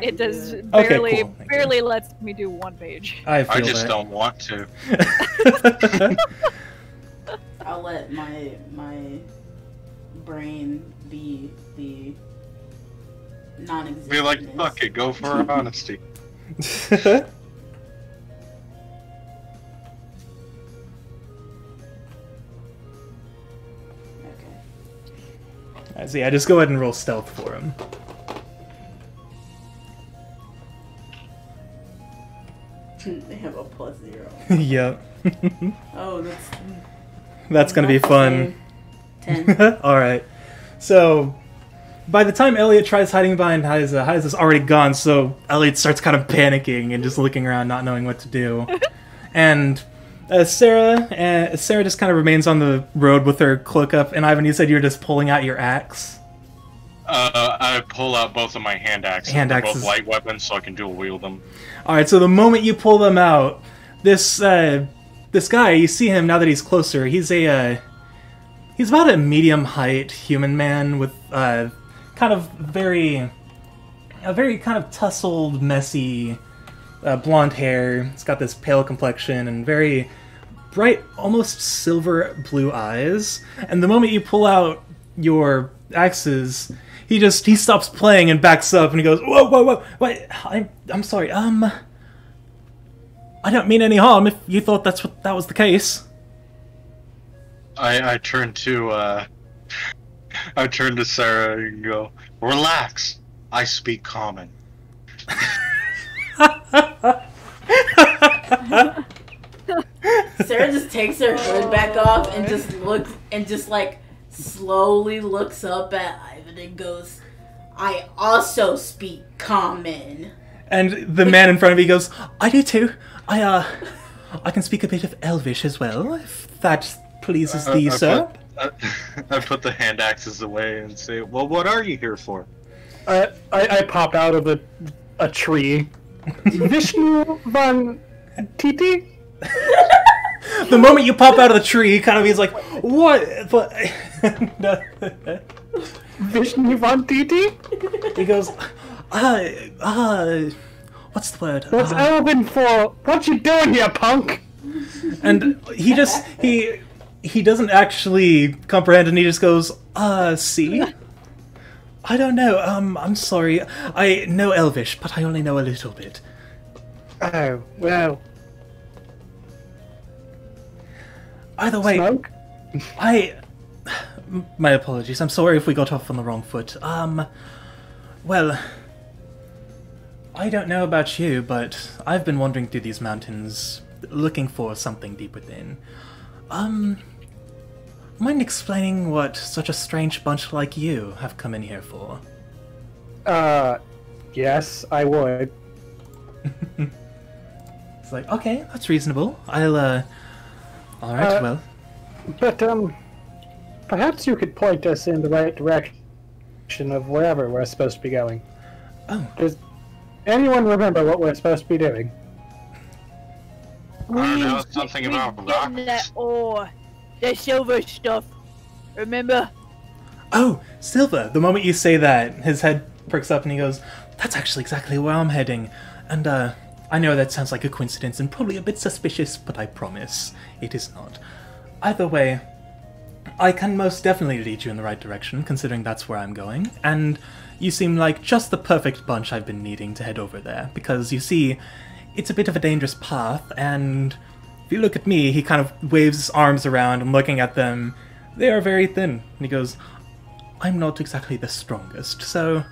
It does Okay, cool. barely lets me do one page. I just don't want to. I'll let my brain be the non-existent. Be like, fuck it, go for honesty. So yeah, just go ahead and roll stealth for him. They have a +0. Yep. Oh, that's gonna be fun. 10. Alright. So, by the time Elliot tries hiding behind Haiza, Haiza's already gone, so Elliot starts kind of panicking and just looking around, not knowing what to do. And Sara just kind of remains on the road with her cloak up, and Ivan, you said you're just pulling out your axe? I pull out both of my hand axes. They're both light weapons, so I can dual wield them. Alright, so the moment you pull them out, this guy, you see him now that he's closer, he's about a medium height human man with a very kind of tousled, messy blonde hair. He's got this pale complexion and very bright, almost silver blue eyes. And the moment you pull out your axes, he stops playing and backs up and he goes, whoa, wait, I'm sorry, I don't mean any harm if you thought that was the case. I turn to Sara and go, relax, I speak common. Sara just takes her hood back off and just slowly looks up at Ivan and goes, I also speak common. And the man in front of me goes, I do too. I can speak a bit of Elvish as well, if that pleases thee, sir. I put the hand axes away and say, well, what are you here for? I pop out of a tree. Vishnu Van Titi? The moment you pop out of the tree, kind of he's like, what? Vishnu Van Titi? He goes, what's the word? What's Elven for? What you doing here, punk? And he doesn't actually comprehend, and he just goes, see? I don't know, I'm sorry. I know Elvish, but I only know a little bit. Oh, well. Either way, Smoke? my apologies, I'm sorry if we got off on the wrong foot. Well, I don't know about you, but I've been wandering through these mountains, looking for something deep within. Mind explaining what such a strange bunch like you have come in here for? Yes, I would. It's like, okay, that's reasonable. Alright, well. But, perhaps you could point us in the right direction of wherever we're supposed to be going. Oh. Does anyone remember what we're supposed to be doing? I don't know, something about getting that rocks. ore, the silver stuff. Remember? Oh, Silver! The moment you say that, his head perks up and he goes, that's actually exactly where I'm heading. And, I know that sounds like a coincidence and probably a bit suspicious, but I promise it is not. Either way, I can most definitely lead you in the right direction, considering that's where I'm going, and you seem like just the perfect bunch I've been needing to head over there, because you see, it's a bit of a dangerous path, and if you look at me, he kind of waves his arms around and looking at them, they are very thin, and he goes, I'm not exactly the strongest, so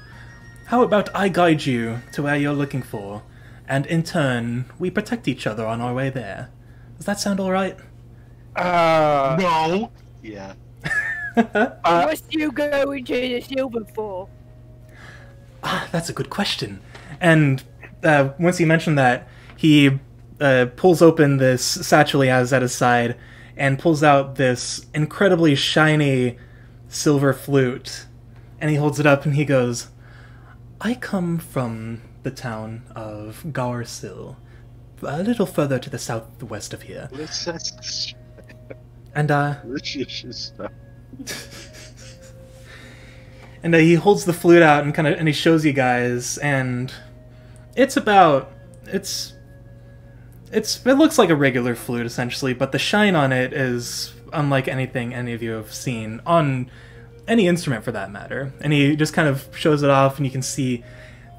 how about I guide you to where you're looking for, and in turn, we protect each other on our way there. Does that sound alright? No. Yeah. What's you going to the silver for? Ah, that's a good question. And once he mentioned that, he pulls open this satchel he has at his side and pulls out this incredibly shiny silver flute. And he holds it up and he goes, I come from the town of Garsil, a little further to the southwest of here. And and he holds the flute out and he shows you guys, and it looks like a regular flute essentially, but the shine on it is unlike anything any of you have seen on any instrument for that matter. And he just kind of shows it off, and you can see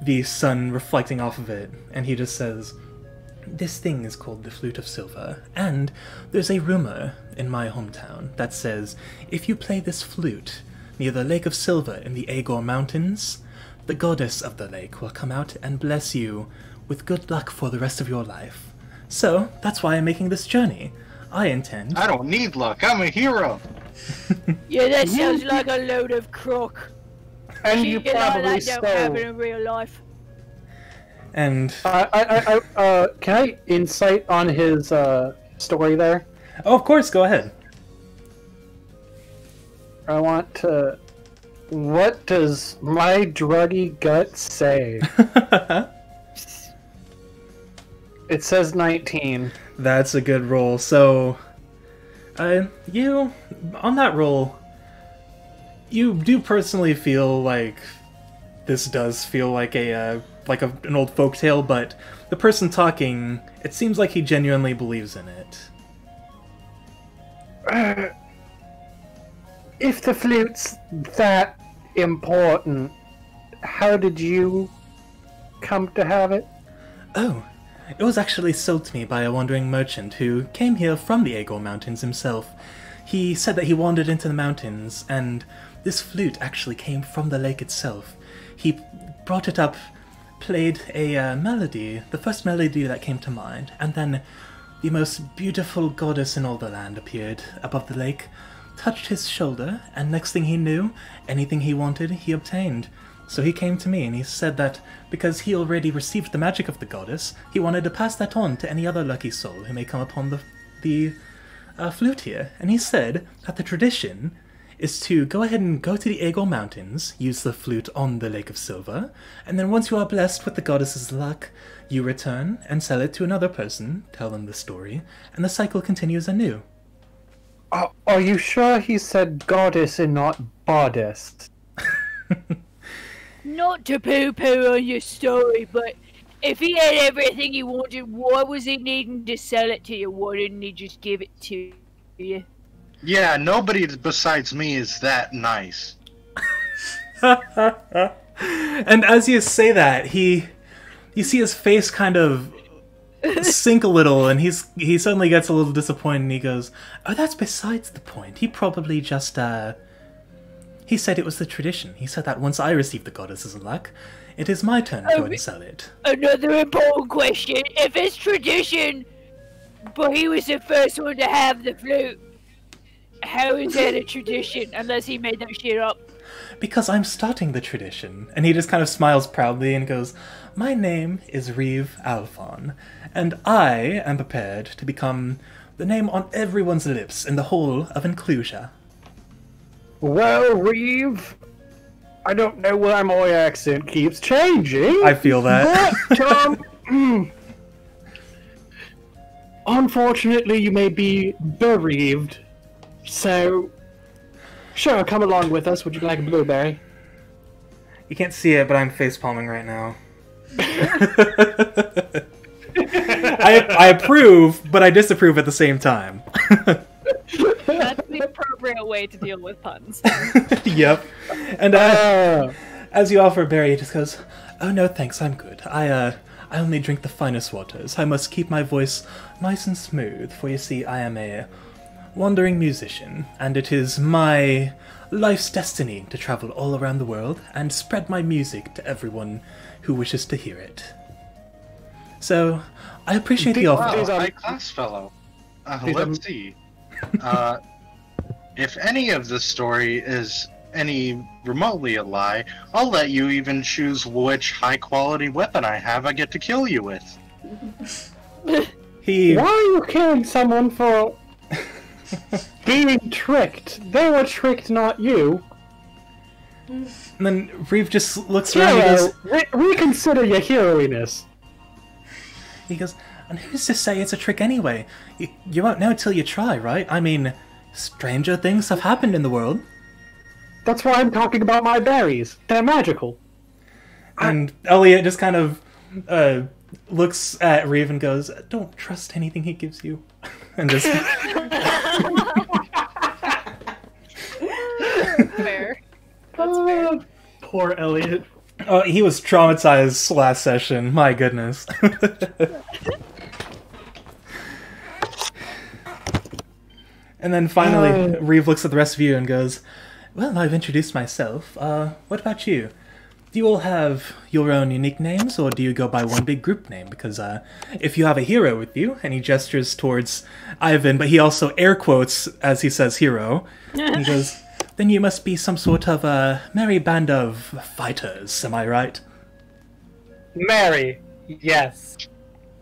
the sun reflecting off of it, and he just says, this thing is called the Flute of Silver, and there's a rumor in my hometown that says if you play this flute near the Lake of Silver in the Aegor Mountains, the goddess of the lake will come out and bless you with good luck for the rest of your life. So, that's why I'm making this journey. I don't need luck, I'm a hero! Yeah, that sounds like a load of crock. And Shit you like probably that don't happen stole. in real life. And Can I insight on his story there? oh, of course, go ahead. I want to. What does my druggy gut say? It says 19. That's a good roll. So, you, on that roll, you do personally feel like this does feel like an old folktale, but the person talking, it seems like he genuinely believes in it. If the flute's that important, how did you come to have it? Oh, it was actually sold to me by a wandering merchant who came here from the Aegor Mountains himself. He said that he wandered into the mountains, and this flute actually came from the lake itself. He brought it up, played a melody, the first melody that came to mind, and then the most beautiful goddess in all the land appeared above the lake, touched his shoulder, and next thing he knew, anything he wanted, he obtained. So he came to me, and he said that because he already received the magic of the goddess, he wanted to pass that on to any other lucky soul who may come upon the flute here. And he said that the tradition is to go ahead and go to the Aegor Mountains, use the flute on the Lake of Silver, and then once you are blessed with the goddess's luck, you return and sell it to another person, tell them the story, and the cycle continues anew. Are you sure he said goddess and not bodice? Not to poo-poo on your story, but if he had everything he wanted, why was he needing to sell it to you? Why didn't he just give it to you? Yeah, nobody besides me is that nice. And as you say that, you see his face kind of sink a little, and he suddenly gets a little disappointed, and he goes, oh, that's besides the point. He probably just, he said it was the tradition. He said that once I receive the goddess's luck, it is my turn to go and sell it. Another important question. If it's tradition, but he was the first one to have the flute, how is that a tradition, unless he made that shit up? Because I'm starting the tradition. And he just kind of smiles proudly and goes, my name is Reeve Alphon, and I am prepared to become the name on everyone's lips in the whole of Inclusia. Well, Reeve, I don't know why my accent keeps changing. I feel that. But, unfortunately, you may be bereaved. So, sure, come along with us. Would you like a blueberry? You can't see it, but I'm facepalming right now. I approve, but I disapprove at the same time. That's the appropriate way to deal with puns. Yep. And as you offer a berry, he just goes, "Oh no, thanks, I'm good. I only drink the finest waters. I must keep my voice nice and smooth, for you see, I am a wandering musician, and it is my life's destiny to travel all around the world and spread my music to everyone who wishes to hear it. So, I appreciate the offer." Wow, high class fellow. Let's see. If any of this story is any remotely a lie, I'll let you even choose which high-quality weapon I have I get to kill you with. Why are you killing someone for being tricked? They were tricked, not you. And then Reeve just looks around and goes, reconsider your heroiness. he goes, "And who's to say it's a trick anyway? You won't know until you try, right? I mean, stranger things have happened in the world." That's why I'm talking about my berries. They're magical. And Elliot just kind of looks at Reeve and goes, "Don't trust anything he gives you." And just... Fair. That's fair. Poor Elliot. Oh, he was traumatized last session. My goodness. And then finally, Reeve looks at the rest of you and goes, "Well, I've introduced myself. What about you? Do you all have your own unique names, or do you go by one big group name? Because if you have a hero with you," and he gestures towards Ivan, but he also air quotes as he says hero, and he goes, "then you must be some sort of merry band of fighters, am I right?" Mary, yes.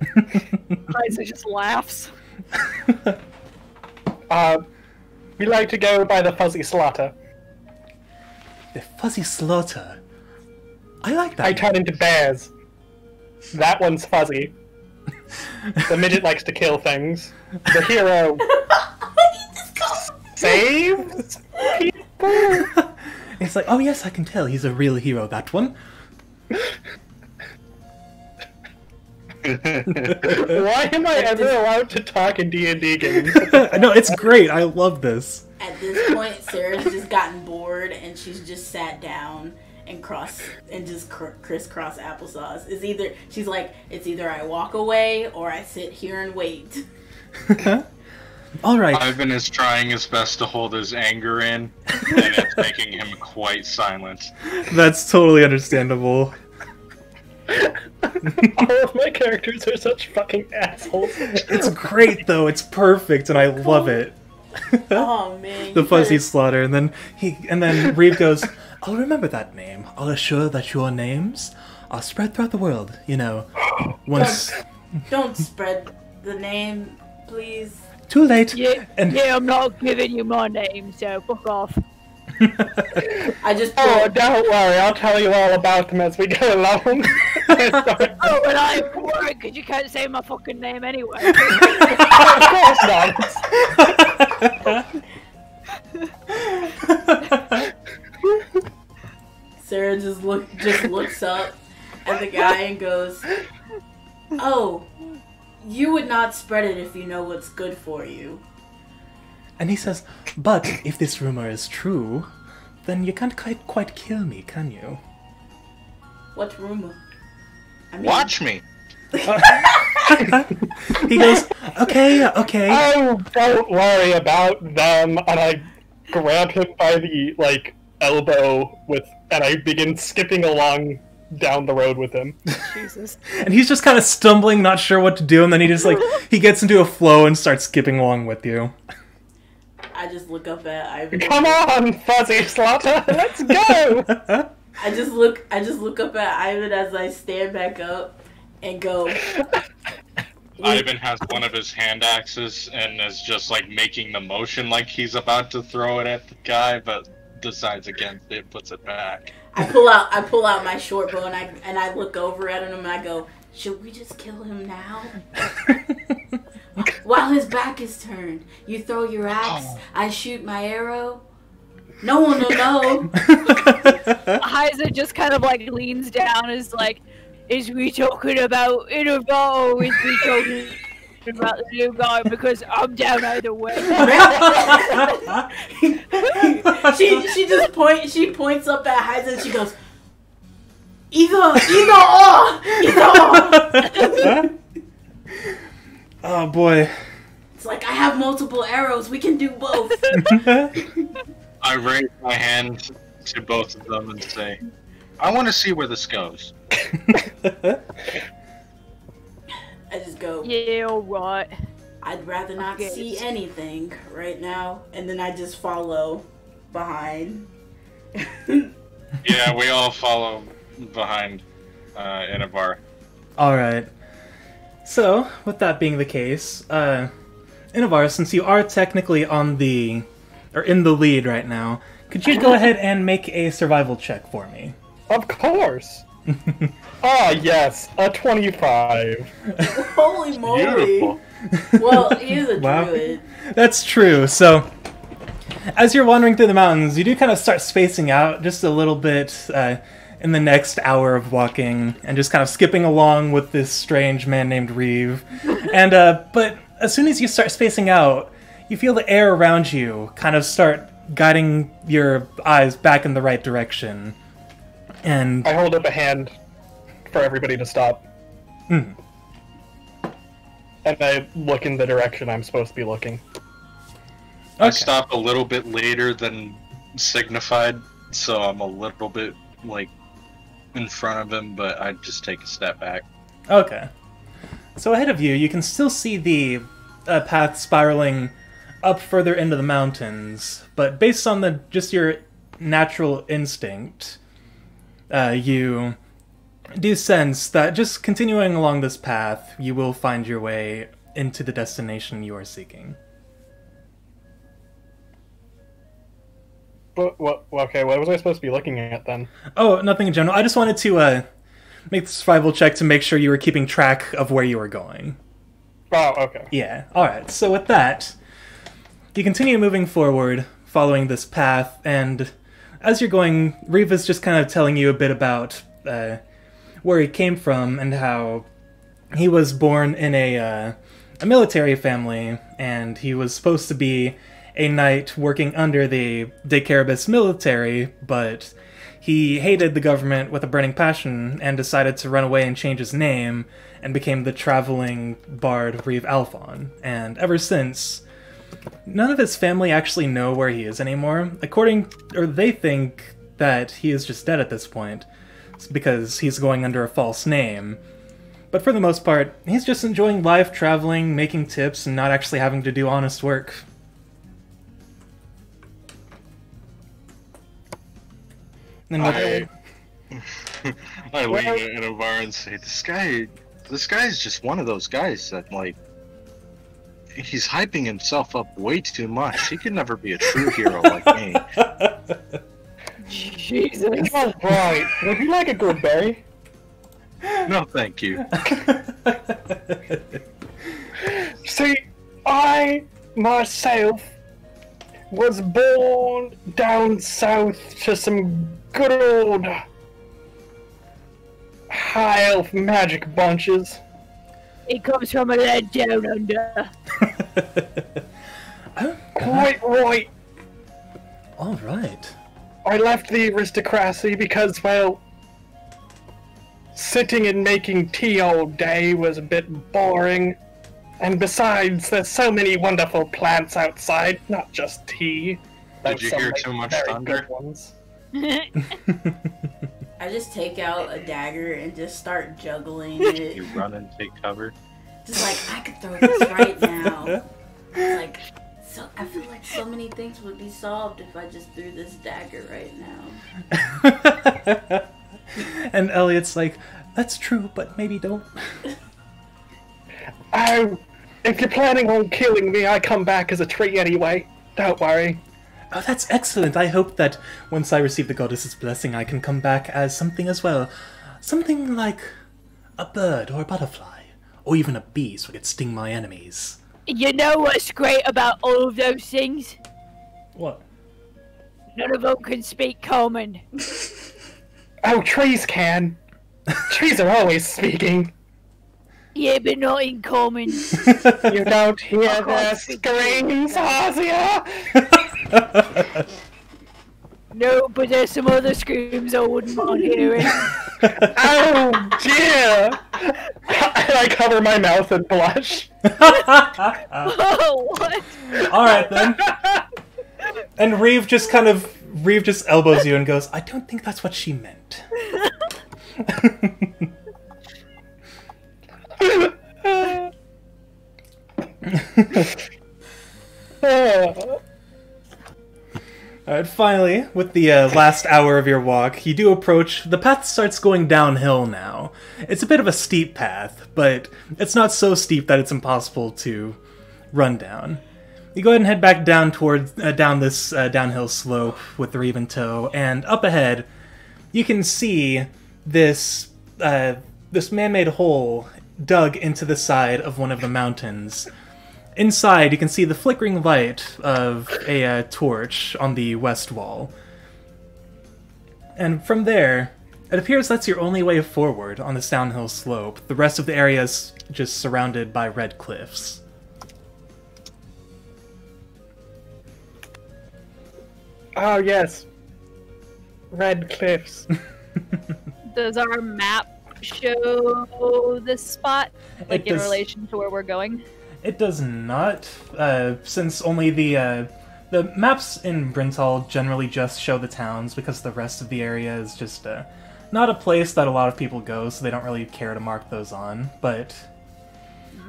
Haiza just laughs. We like to go by the Fuzzy Slaughter. The Fuzzy Slaughter. I like that. I turn into bears. That one's fuzzy. The midget likes to kill things. The hero saves people. It's like, oh yes, I can tell he's a real hero, that one. Why am I ever allowed to talk in D&D games? No, it's great. I love this. At this point, Sarah's just gotten bored and she's just sat down and crisscross applesauce. It's either I walk away or I sit here and wait. All right. Ivan is trying his best to hold his anger in, and it's making him quite silent. That's totally understandable. All of my characters are such fucking assholes. It's great though. It's perfect, and I love it. Oh man. The Fuzzy Slaughter, and then Reeve goes, "I'll remember that name. I'll assure that your names are spread throughout the world. You know, once." Don't spread the name, please. Too late. Yeah, I'm not giving you my name, so fuck off. Don't worry, I'll tell you all about them as we go along. Oh, but I'm worried because you can't say my fucking name anyway. Of course not. Sarah just looks up at the guy and goes, "Oh, you would not spread it if you know what's good for you." And he says, "But if this rumor is true, then you can't quite kill me, can you?" What rumor? I mean, Watch me! He goes, okay. Oh, don't worry about them. And I grab him by the, elbow and I begin skipping along down the road with him. Jesus. And he's just kind of stumbling, not sure what to do, and then he just, he gets into a flow and starts skipping along with you. I just look up at Ivan. Come on, Fuzzy Slaughter, let's go! I just look up at Ivan as I stand back up and go. Ivan has one of his hand axes and is just making the motion like he's about to throw it at the guy, but decides against it, puts it back. I pull out my short bow and I look over at him and I go, "Should we just kill him now?" While his back is turned, you throw your axe, I shoot my arrow. No one will know. Haiza just kind of leans down, is we talking about Innavar or is we talking about the new guy because I'm down either way. she just points up at Haiza and she goes, either Oh boy. It's like, I have multiple arrows, we can do both. I raise my hand to both of them and say, I want to see where this goes. I just go, Yeah, alright. I'd rather not see anything right now, and then I just follow behind. Yeah, we all follow behind Innavar. Alright. So, with that being the case, Innavar, since you are technically in the lead right now, could you go ahead and make a survival check for me? Of course. Yes, a 25. Holy moly. Beautiful. Well, he is a Wow. druid. That's true. So, as you're wandering through the mountains, you do kind of start spacing out just a little bit in the next hour of walking, and just kind of skipping along with this strange man named Reeve. And but as soon as you start spacing out, you feel the air around you kind of start guiding your eyes back in the right direction. And I hold up a hand for everybody to stop. Mm. And I look in the direction I'm supposed to be looking. I Okay. stop a little bit later than signified, so I'm a little bit, like, in front of him, but I just take a step back. Okay. So ahead of you, you can still see the path spiraling up further into the mountains, but based on just your natural instinct, you do sense that just continuing along this path, you will find your way into the destination you are seeking. Okay, what was I supposed to be looking at then? Oh, nothing in general. I just wanted to make the survival check to make sure you were keeping track of where you were going. Oh, okay. Yeah, alright. So with that, you continue moving forward, following this path, and as you're going, Riva's just kind of telling you a bit about where he came from and how he was born in a military family, and he was supposed to be a knight working under the Daecarabys military, but he hated the government with a burning passion and decided to run away and change his name, and became the traveling bard Reeve Alphon. And ever since, none of his family actually know where he is anymore. They think that he is just dead at this point, because he's going under a false name. But for the most part, he's just enjoying life, traveling, making tips, and not actually having to do honest work. And I lean in a bar and say, this guy is just one of those guys that, like, he's hyping himself up way too much. He could never be a true hero like me. Jesus. All right. Would you like a good berry? No, thank you. See, I myself was born down south to some good old high elf magic bunches. He comes from a land down under. Quite right. Alright. I left the aristocracy because, well, sitting and making tea all day was a bit boring. And besides, there's so many wonderful plants outside, not just tea. Did you Some, hear like, too much very thunder? good ones. I just take out a dagger and just start juggling it. You run and take cover. Just like, I could throw this right now. Like, so I feel like so many things would be solved if I just threw this dagger right now. And Elliot's like, that's true, but maybe don't. Oh, if you're planning on killing me, I come back as a tree anyway. Don't worry. Oh, that's excellent. I hope that once I receive the goddess's blessing, I can come back as something as well. Something like a bird or a butterfly, or even a bee so I could sting my enemies. You know what's great about all of those things? What? None of them can speak common. Oh, trees can. Trees are always speaking. Yeah, but not in common. You don't hear their screams, Haiza? No, but there's some other screams I wouldn't mind hearing. Oh dear! I cover my mouth and blush. Oh, what? Alright then. And Reeve just elbows you and goes, I don't think that's what she meant. Alright, finally, with the last hour of your walk, you do approach. The path starts going downhill now. It's a bit of a steep path, but it's not so steep that it's impossible to run down. You go ahead and head back down towards down this downhill slope with the Reeve in tow, and up ahead, you can see this this man-made hole dug into the side of one of the mountains. Inside, you can see the flickering light of a torch on the west wall. And from there, it appears that's your only way forward on this downhill slope. The rest of the area is just surrounded by red cliffs. Oh, yes. Red cliffs. Does our map show this spot? Like in relation to where we're going? It does not, since only the maps in Brintald generally just show the towns, because the rest of the area is just not a place that a lot of people go, so they don't really care to mark those on. But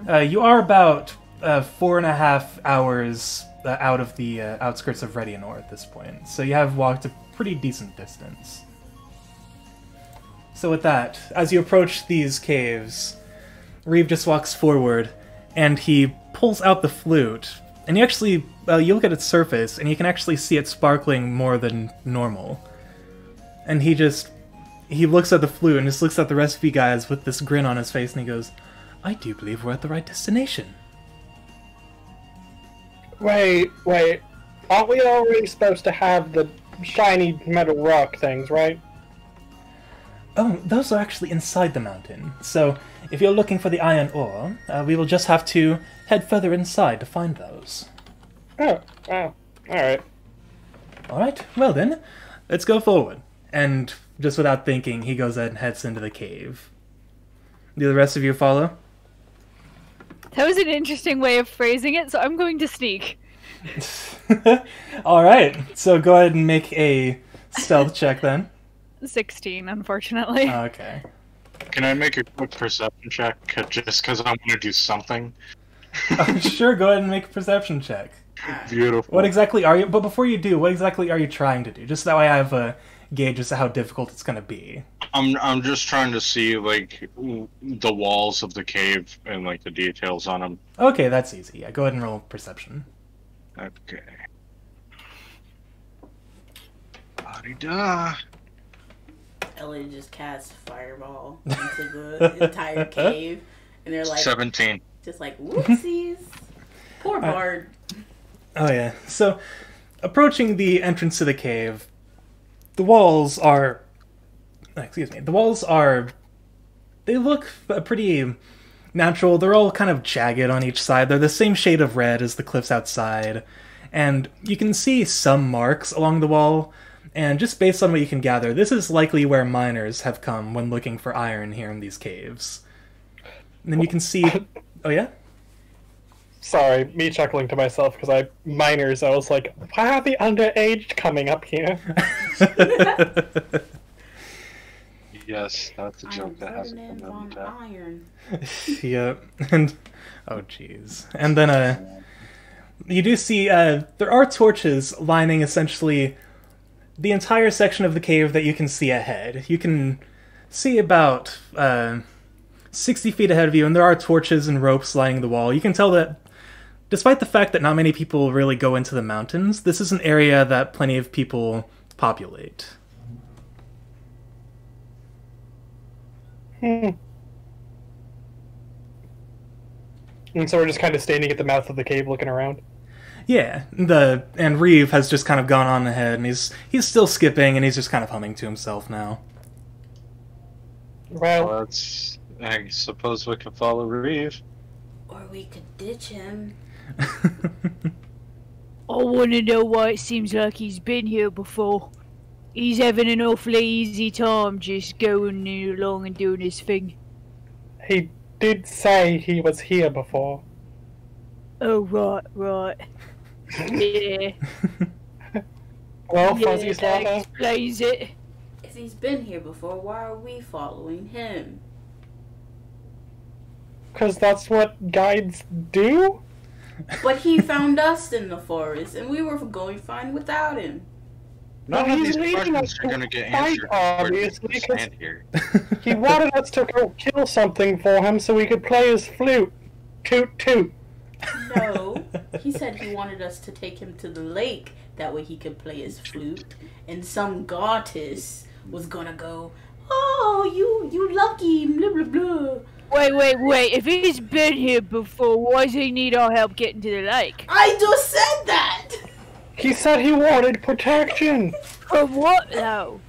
you are about 4.5 hours out of the outskirts of Redianor at this point, so you have walked a pretty decent distance. So with that, as you approach these caves, Reeve just walks forward, and he pulls out the flute, and you actually, you look at its surface, and you can actually see it sparkling more than normal. And he looks at the flute, and just looks at the rest of you guys with this grin on his face, and he goes, I do believe we're at the right destination. Wait. Aren't we already supposed to have the shiny metal rock things, right? Oh, those are actually inside the mountain. So, if you're looking for the iron ore, we will just have to head further inside to find those. Oh, alright. Alright, well then, let's go forward. And, just without thinking, he goes ahead and heads into the cave. Do the rest of you follow? That was an interesting way of phrasing it, so I'm going to sneak. Alright, so go ahead and make a stealth check then. 16, unfortunately. Okay. Can I make a quick perception check, just because I want to do something? Sure, go ahead and make a perception check. Beautiful. What exactly are you... But before you do, what exactly are you trying to do? Just that way I have a gauge as to how difficult it's going to be. I'm just trying to see, like, the walls of the cave and, like, the details on them. Okay, that's easy. Yeah, go ahead and roll perception. Okay. La-di-da. Elliot just casts fireball into the entire cave, and they're like 17. Just like whoopsies. Poor Bard. Oh yeah. So, approaching the entrance to the cave, the walls are. They look pretty natural. They're all kind of jagged on each side. They're the same shade of red as the cliffs outside, and you can see some marks along the wall. And just based on what you can gather, this is likely where miners have come when looking for iron here in these caves. And then you can see... Oh, yeah? Sorry, me chuckling to myself because I was like, why are the underage coming up here? Yes, that's a joke that hasn't come out yet. Iron. Yeah, and... Oh, jeez. And then, you do see, there are torches lining essentially the entire section of the cave that you can see ahead. You can see about 60 feet ahead of you, and there are torches and ropes lining the wall. You can tell that, despite the fact that not many people really go into the mountains, this is an area that plenty of people populate. And so we're just kind of standing at the mouth of the cave looking around? Yeah, and Reeve has just kind of gone on ahead, and he's still skipping, and he's just kind of humming to himself now. Well, I suppose we could follow Reeve. Or we could ditch him. I want to know why it seems like he's been here before. He's having an awfully easy time just going along and doing his thing. He did say he was here before. Oh, right. Yeah. Well, Fuzzy that Slaughter, explains it. If he's been here before, why are we following him? because that's what guides do? But he found us in the forest, and we were going fine without him. None Well, of he's these leading questions us are to going to get fight, answered. obviously, We 'cause- stand here. He wanted us to go kill something for him so we could play his flute. Toot toot. No, he said he wanted us to take him to the lake. That way he could play his flute. And some goddess was gonna go, "Oh, you lucky, blah blah blah." Wait. If he's been here before, why does he need our help getting to the lake? I just said that! He said he wanted protection. From what, though?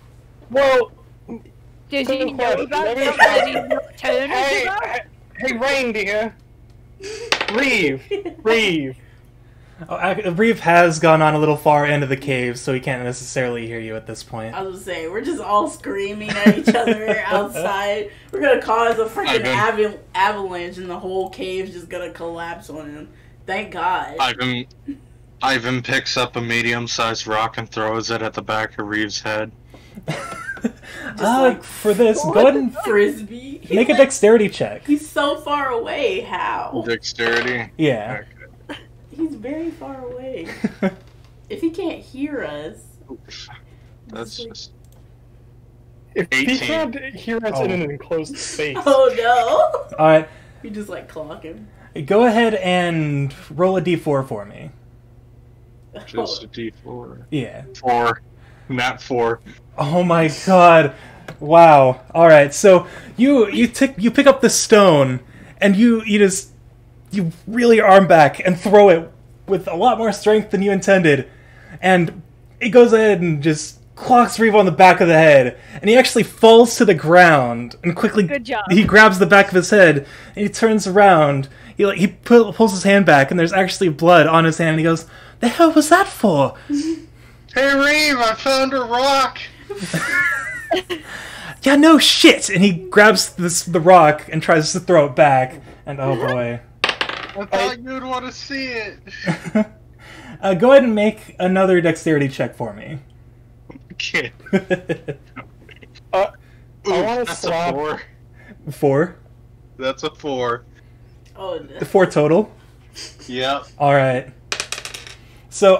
Well, Does he good know question. about Let me something try. that he's not telling us hey, about? hey, reindeer. Reeve. Reeve has gone on a little far into the cave, so he can't necessarily hear you at this point. I was gonna say, we're just all screaming at each other outside. We're gonna cause a freaking avalanche and the whole cave's just gonna collapse on him. Thank God. Ivan picks up a medium-sized rock and throws it at the back of Reeve's head. For this, go ahead and Frisbee. make a dexterity check. He's so far away. How? Dexterity? Yeah. Okay. He's very far away. If he can't hear us, That's just... If 18. he can't hear us in an enclosed space. oh no! Alright, We just like clock him. go ahead and roll a d4 for me. Just a D4. Yeah. 4. Not 4. Oh my god. Wow. Alright, so you pick up the stone, and you really arm back and throw it with a lot more strength than you intended. And it goes ahead and just clocks Reeve on the back of the head. And he actually falls to the ground and quickly Good job. he grabs the back of his head and he turns around. He pulls his hand back and there's actually blood on his hand and he goes, "The hell was that for?" Hey Reeve, I found a rock! Yeah, no shit! And he grabs the rock and tries to throw it back. And oh boy. I thought you'd want to see it. Go ahead and make another dexterity check for me. Okay. I want to That's slap. a 4. 4? That's a 4. Oh no. 4 total? Yep. Alright. So,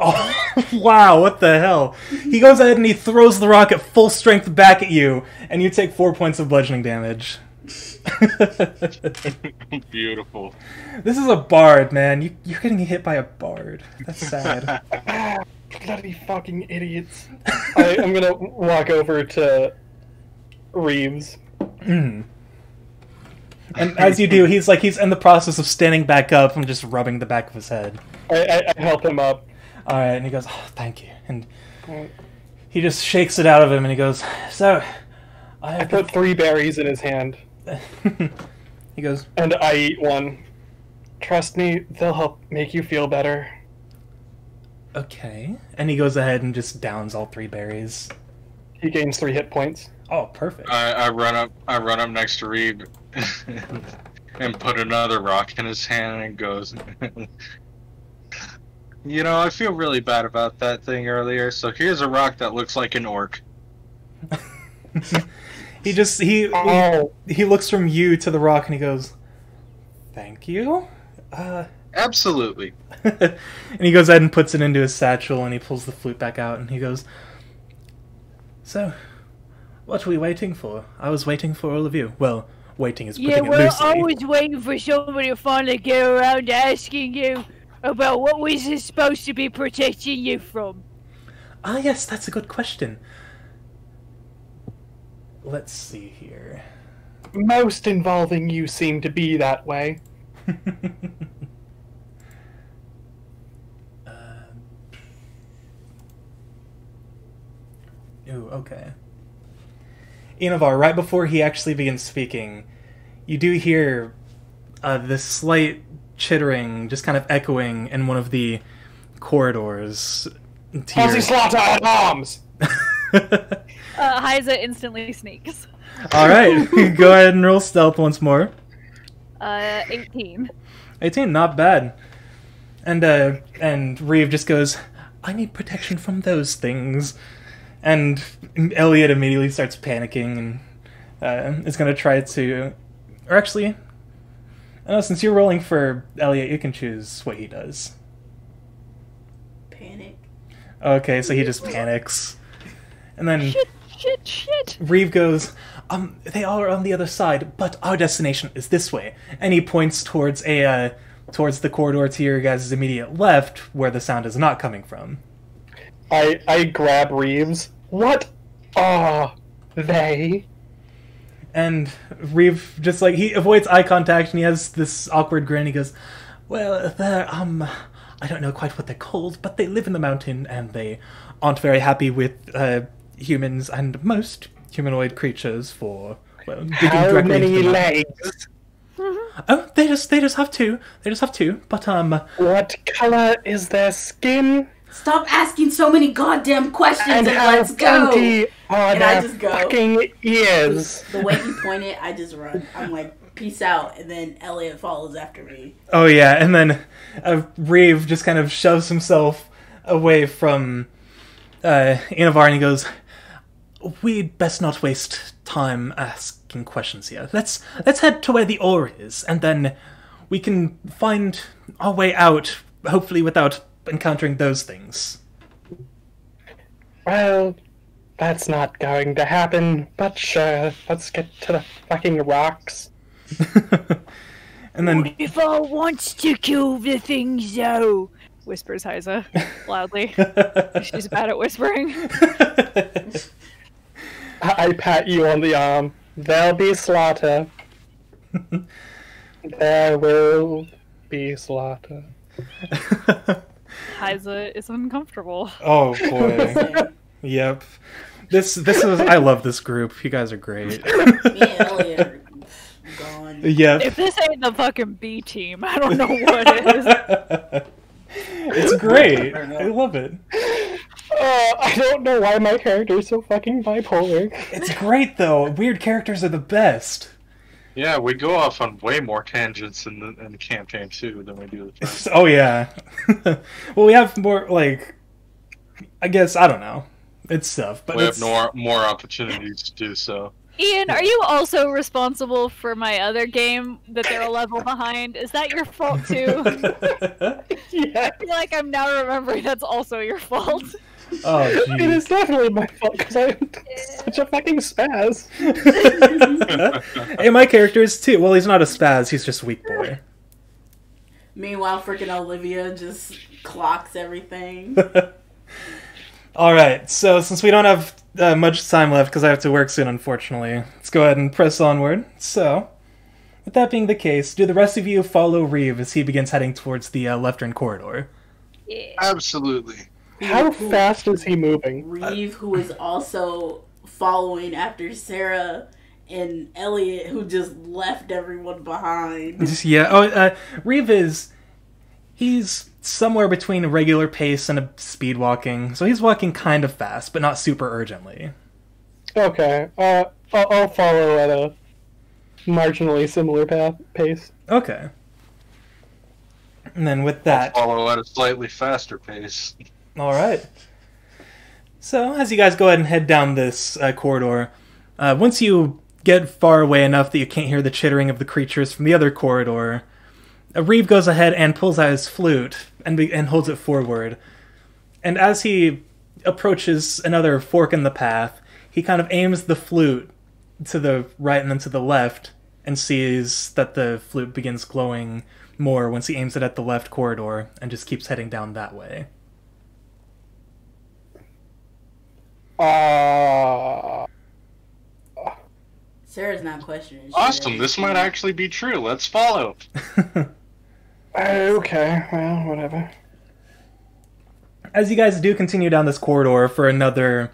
wow, what the hell? He goes ahead and he throws the rock at full strength back at you, and you take 4 points of bludgeoning damage. Beautiful. This is a bard, man. You're getting hit by a bard. That's sad. Bloody fucking idiots. I'm gonna walk over to Reeves. And as you do, he's in the process of standing back up and just rubbing the back of his head. I help him up. Alright, and he goes, "Oh, thank you." And he just shakes it out of him and he goes, "So, I put 3 berries in his hand, He goes, and I eat one. Trust me, they'll help make you feel better. "Okay." And he goes ahead and just downs all 3 berries. He gains 3 hit points. Oh, perfect. I run up next to Reeve and put another rock in his hand and goes, "You know, I feel really bad about that thing earlier, so here's a rock that looks like an orc." He looks from you to the rock and he goes, "Thank you." Absolutely. And he goes ahead and puts it into his satchel and he pulls the flute back out and he goes, "So, what are we waiting for? I was waiting for all of you. Well, waiting is putting Yeah, it well, loosely." I was waiting for somebody to finally get around to asking you about what was supposed to be protecting you from. Ah, yes, that's a good question. Let's see here. Most involving you seem to be that way. Ooh, okay. Innavar, right before he actually begins speaking, you do hear this slight chittering just kind of echoing in one of the corridors. Aussie Slaughter at arms! Haiza instantly sneaks. Alright, go ahead and roll stealth once more. 18. 18, not bad. And Reeve just goes, I need protection from those things. And Elliot immediately starts panicking and is going to try to... Or actually, I don't know, since you're rolling for Elliot, you can choose what he does. Panic. Okay, so he just panics. And then Shit. Reeve goes, they are on the other side, but our destination is this way. And he points towards towards the corridor to your guys' immediate left, where the sound is not coming from. I grab Reeves. What are they? And Reeve just he avoids eye contact and he has this awkward grin. He goes, well, they're, I don't know quite what they're called, but they live in the mountain and they aren't very happy with, humans and most humanoid creatures for, well, digging How directly into many the mountain. legs? Oh, they just have two. They just have two, but, What color is their skin? Stop asking so many goddamn questions and how let's go. pointy are And I their just go. fucking ears? The way he pointed, I just run. I'm like, peace out, and then Elliot follows after me. Oh yeah, and then Reeve just kind of shoves himself away from Innavar and he goes, we'd best not waste time asking questions here. Let's head to where the ore is, and then we can find our way out, hopefully without encountering those things. Well, that's not going to happen, but sure, let's get to the fucking rocks. And then What if I wants to kill the things though? Whispers Haiza loudly. She's bad at whispering. I pat you on the arm. There'll be slaughter. There will be slaughter. Haiza is uncomfortable. oh boy. Yep. This is I love this group. You guys are great. Me and Elliot are gone. Yep. If this ain't the fucking B team, I don't know what is. It's great. I love it. I don't know why my character is so fucking bipolar. It's great though. Weird characters are the best. Yeah, we go off on way more tangents in the campaign too than we do the first. Oh yeah. Well, we have more I guess I don't know. It's stuff, but We have more opportunities to do so. Ian, are you also responsible for my other game that they're a level behind? Is that your fault too? Yeah, I feel like I'm now remembering that's also your fault. Oh it jeez. is definitely my fault because I'm such a fucking spaz. Hey, my character is too. Well, he's not a spaz. He's just weak boy. Meanwhile, freaking Olivia just clocks everything. All right. So since we don't have much time left because I have to work soon, unfortunately, let's go ahead and press onward. So, with that being the case, do the rest of you follow Reeve as he begins heading towards the left-hand corridor? Yeah. Absolutely. How fast is he moving? Reeve, who is also following after Sara, and Elliot, who just left everyone behind. Yeah. Oh, Reeve he's somewhere between a regular pace and a speed walking, so he's walking kind of fast, but not super urgently. Okay, I'll follow at a marginally similar pace. Okay. And then with that... Follow at a slightly faster pace. Alright. So, as you guys go ahead and head down this corridor, once you get far away enough that you can't hear the chittering of the creatures from the other corridor, Reeve goes ahead and pulls out his flute and holds it forward. And as he approaches another fork in the path, he kind of aims the flute to the right and then to the left, and sees that the flute begins glowing more once he aims it at the left corridor, and just keeps heading down that way. Sarah's not questioning. Awesome, this might actually be true. Let's follow. Okay, well, whatever. As you guys do continue down this corridor for about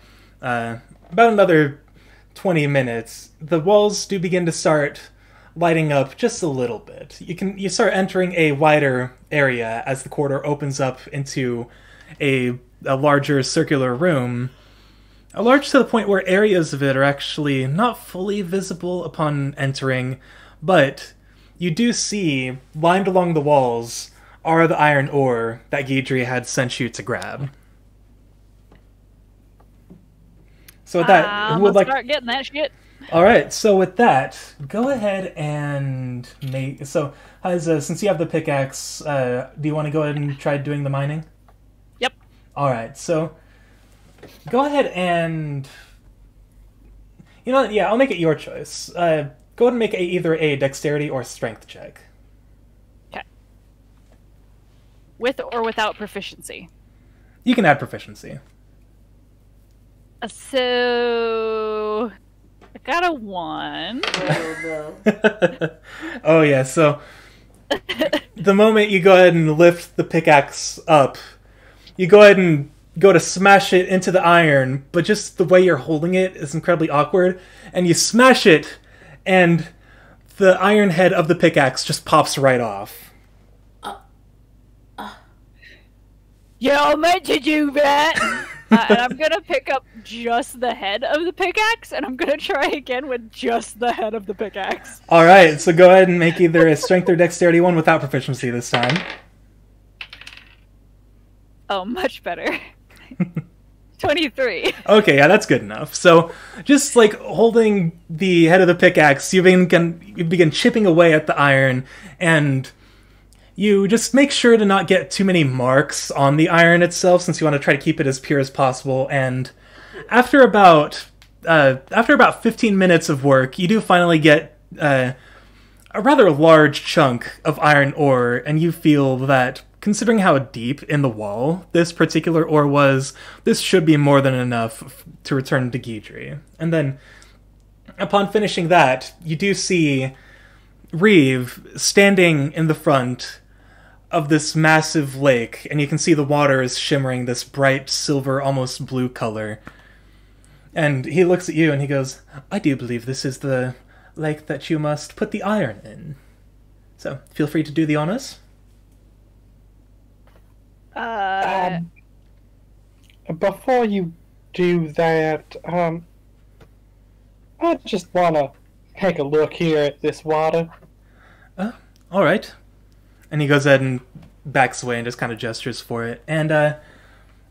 another 20 minutes, the walls do begin to start lighting up just a little bit. You start entering a wider area as the corridor opens up into a larger circular room. Large to the point where areas of it are actually not fully visible upon entering, but you do see, lined along the walls, are the iron ore that Guidry had sent you to grab. So with that, who would like... start getting that shit. Alright, so with that, go ahead and make... So, Haiza, since you have the pickaxe, do you want to go ahead and try doing the mining? Yep. Alright, so... Go ahead and... You know what, yeah, I'll make it your choice. Go ahead and make either a dexterity or strength check. Okay. With or without proficiency? You can add proficiency. So... I got a 1. Oh, no. Oh, yeah, so... The moment you go ahead and lift the pickaxe up, you go ahead and go to smash it into the iron, but just the way you're holding it is incredibly awkward, and you smash it, and the iron head of the pickaxe just pops right off. Yeah, I meant to do that. And I'm gonna pick up just the head of the pickaxe, and I'm gonna try again with just the head of the pickaxe. Alright, so go ahead and make either a strength or dexterity one without proficiency this time. Oh, much better. 23. Okay, yeah, that's good enough. So, just like holding the head of the pickaxe, you begin chipping away at the iron, and you just make sure to not get too many marks on the iron itself, since you want to try to keep it as pure as possible. And after about 15 minutes of work, you do finally get a rather large chunk of iron ore, and you feel that, considering how deep in the wall this particular ore was, this should be more than enough to return to Guidry. And then, upon finishing that, you do see Reeve standing in the front of this massive lake, and you can see the water is shimmering this bright silver, almost blue color. And he looks at you and he goes, "I do believe this is the lake that you must put the iron in. So, feel free to do the honors." Before you do that, I just want to take a look here at this water. Alright. And he goes ahead and backs away and just kind of gestures for it. And,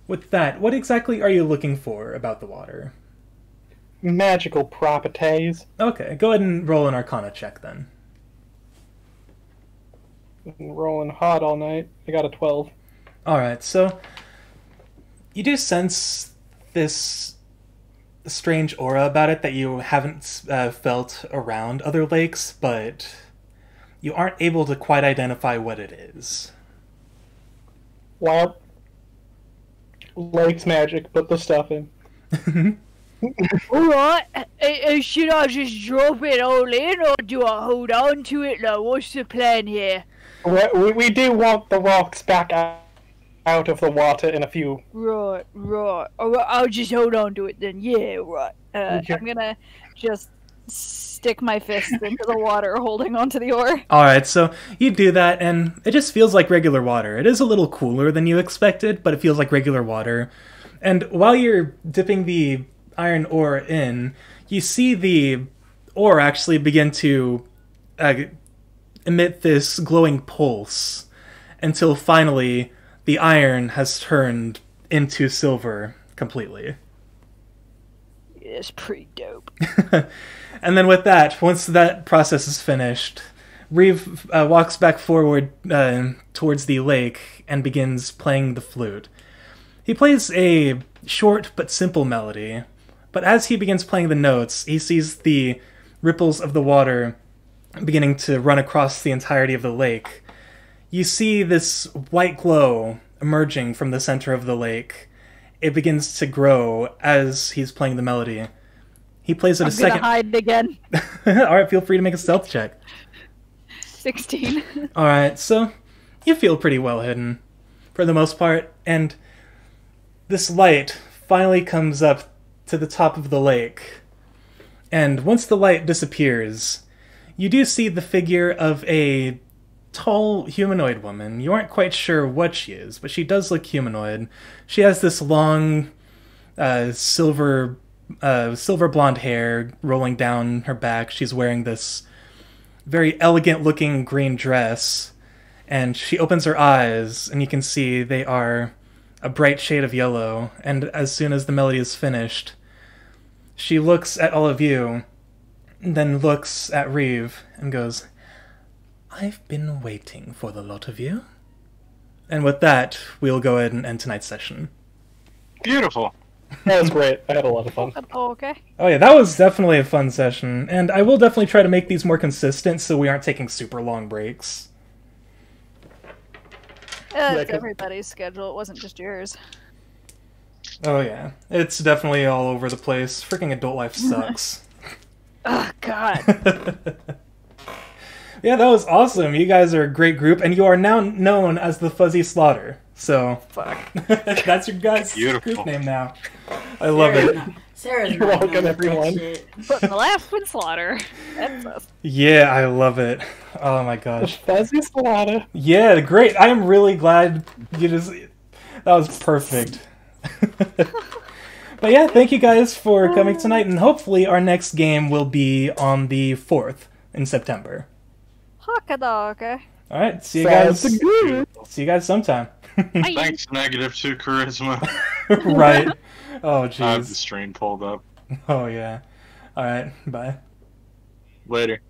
with that, what exactly are you looking for about the water? Magical properties. Okay, go ahead and roll an Arcana check then. Rolling hot all night. I got a 12. Alright, so you do sense this strange aura about it that you haven't felt around other lakes, but you aren't able to quite identify what it is. Well, lake's magic, put the stuff in. Alright, should I just drop it all in, or do I hold on to it? Like, what's the plan here? We do want the rocks back out of the water in a few. Right. Alright, I'll just hold on to it then. Yeah, right. Okay. I'm gonna just stick my fist into the water holding onto the ore. Alright, so you do that, and it just feels like regular water. It is a little cooler than you expected, but it feels like regular water. And while you're dipping the iron ore in, you see the ore actually begin to emit this glowing pulse, until finally the iron has turned into silver completely. It's pretty dope. And then with that, once that process is finished, Reeve walks back forward towards the lake and begins playing the flute. He plays a short but simple melody, but as he begins playing the notes, he sees the ripples of the water beginning to run across the entirety of the lake. You see this white glow emerging from the center of the lake. It begins to grow as he's playing the melody. He plays it a second. I'm gonna hide again. Alright, feel free to make a stealth check. 16. Alright, so you feel pretty well hidden, for the most part, and this light finally comes up to the top of the lake. And once the light disappears, you do see the figure of a tall humanoid woman. You aren't quite sure what she is, but she does look humanoid. She has this long silver blonde hair rolling down her back. She's wearing this very elegant looking green dress, and she opens her eyes, and you can see they are a bright shade of yellow. And as soon as the melody is finished, she looks at all of you, then looks at Reeve and goes, "I've been waiting for the lot of you." And with that, we'll go ahead and end tonight's session. Beautiful. That was great. I had a lot of fun. Oh, okay. Oh yeah, that was definitely a fun session, and I will definitely try to make these more consistent so we aren't taking super long breaks. It's everybody's schedule. It wasn't just yours. Oh yeah, it's definitely all over the place. Freaking adult life sucks. Oh, God. Yeah, that was awesome. You guys are a great group, and you are now known as the Fuzzy Slaughter. So, Fuck. that's your guys' Beautiful. group name now. I love it. Sarah's You're not welcome, known for everyone. that shit. Putting the laugh in slaughter. That's us. Yeah, I love it. Oh my gosh. Fuzzy Salada. Yeah, great. I am really glad you just... That was perfect. But yeah, thank you guys for coming tonight, and hopefully our next game will be on the 4th in September. Hakadaka. Alright, see you guys. Sounds good. See you guys sometime. Thanks, -2 charisma. Right. Oh, I have the jeez. strain pulled up. Oh, yeah. Alright, bye. Later.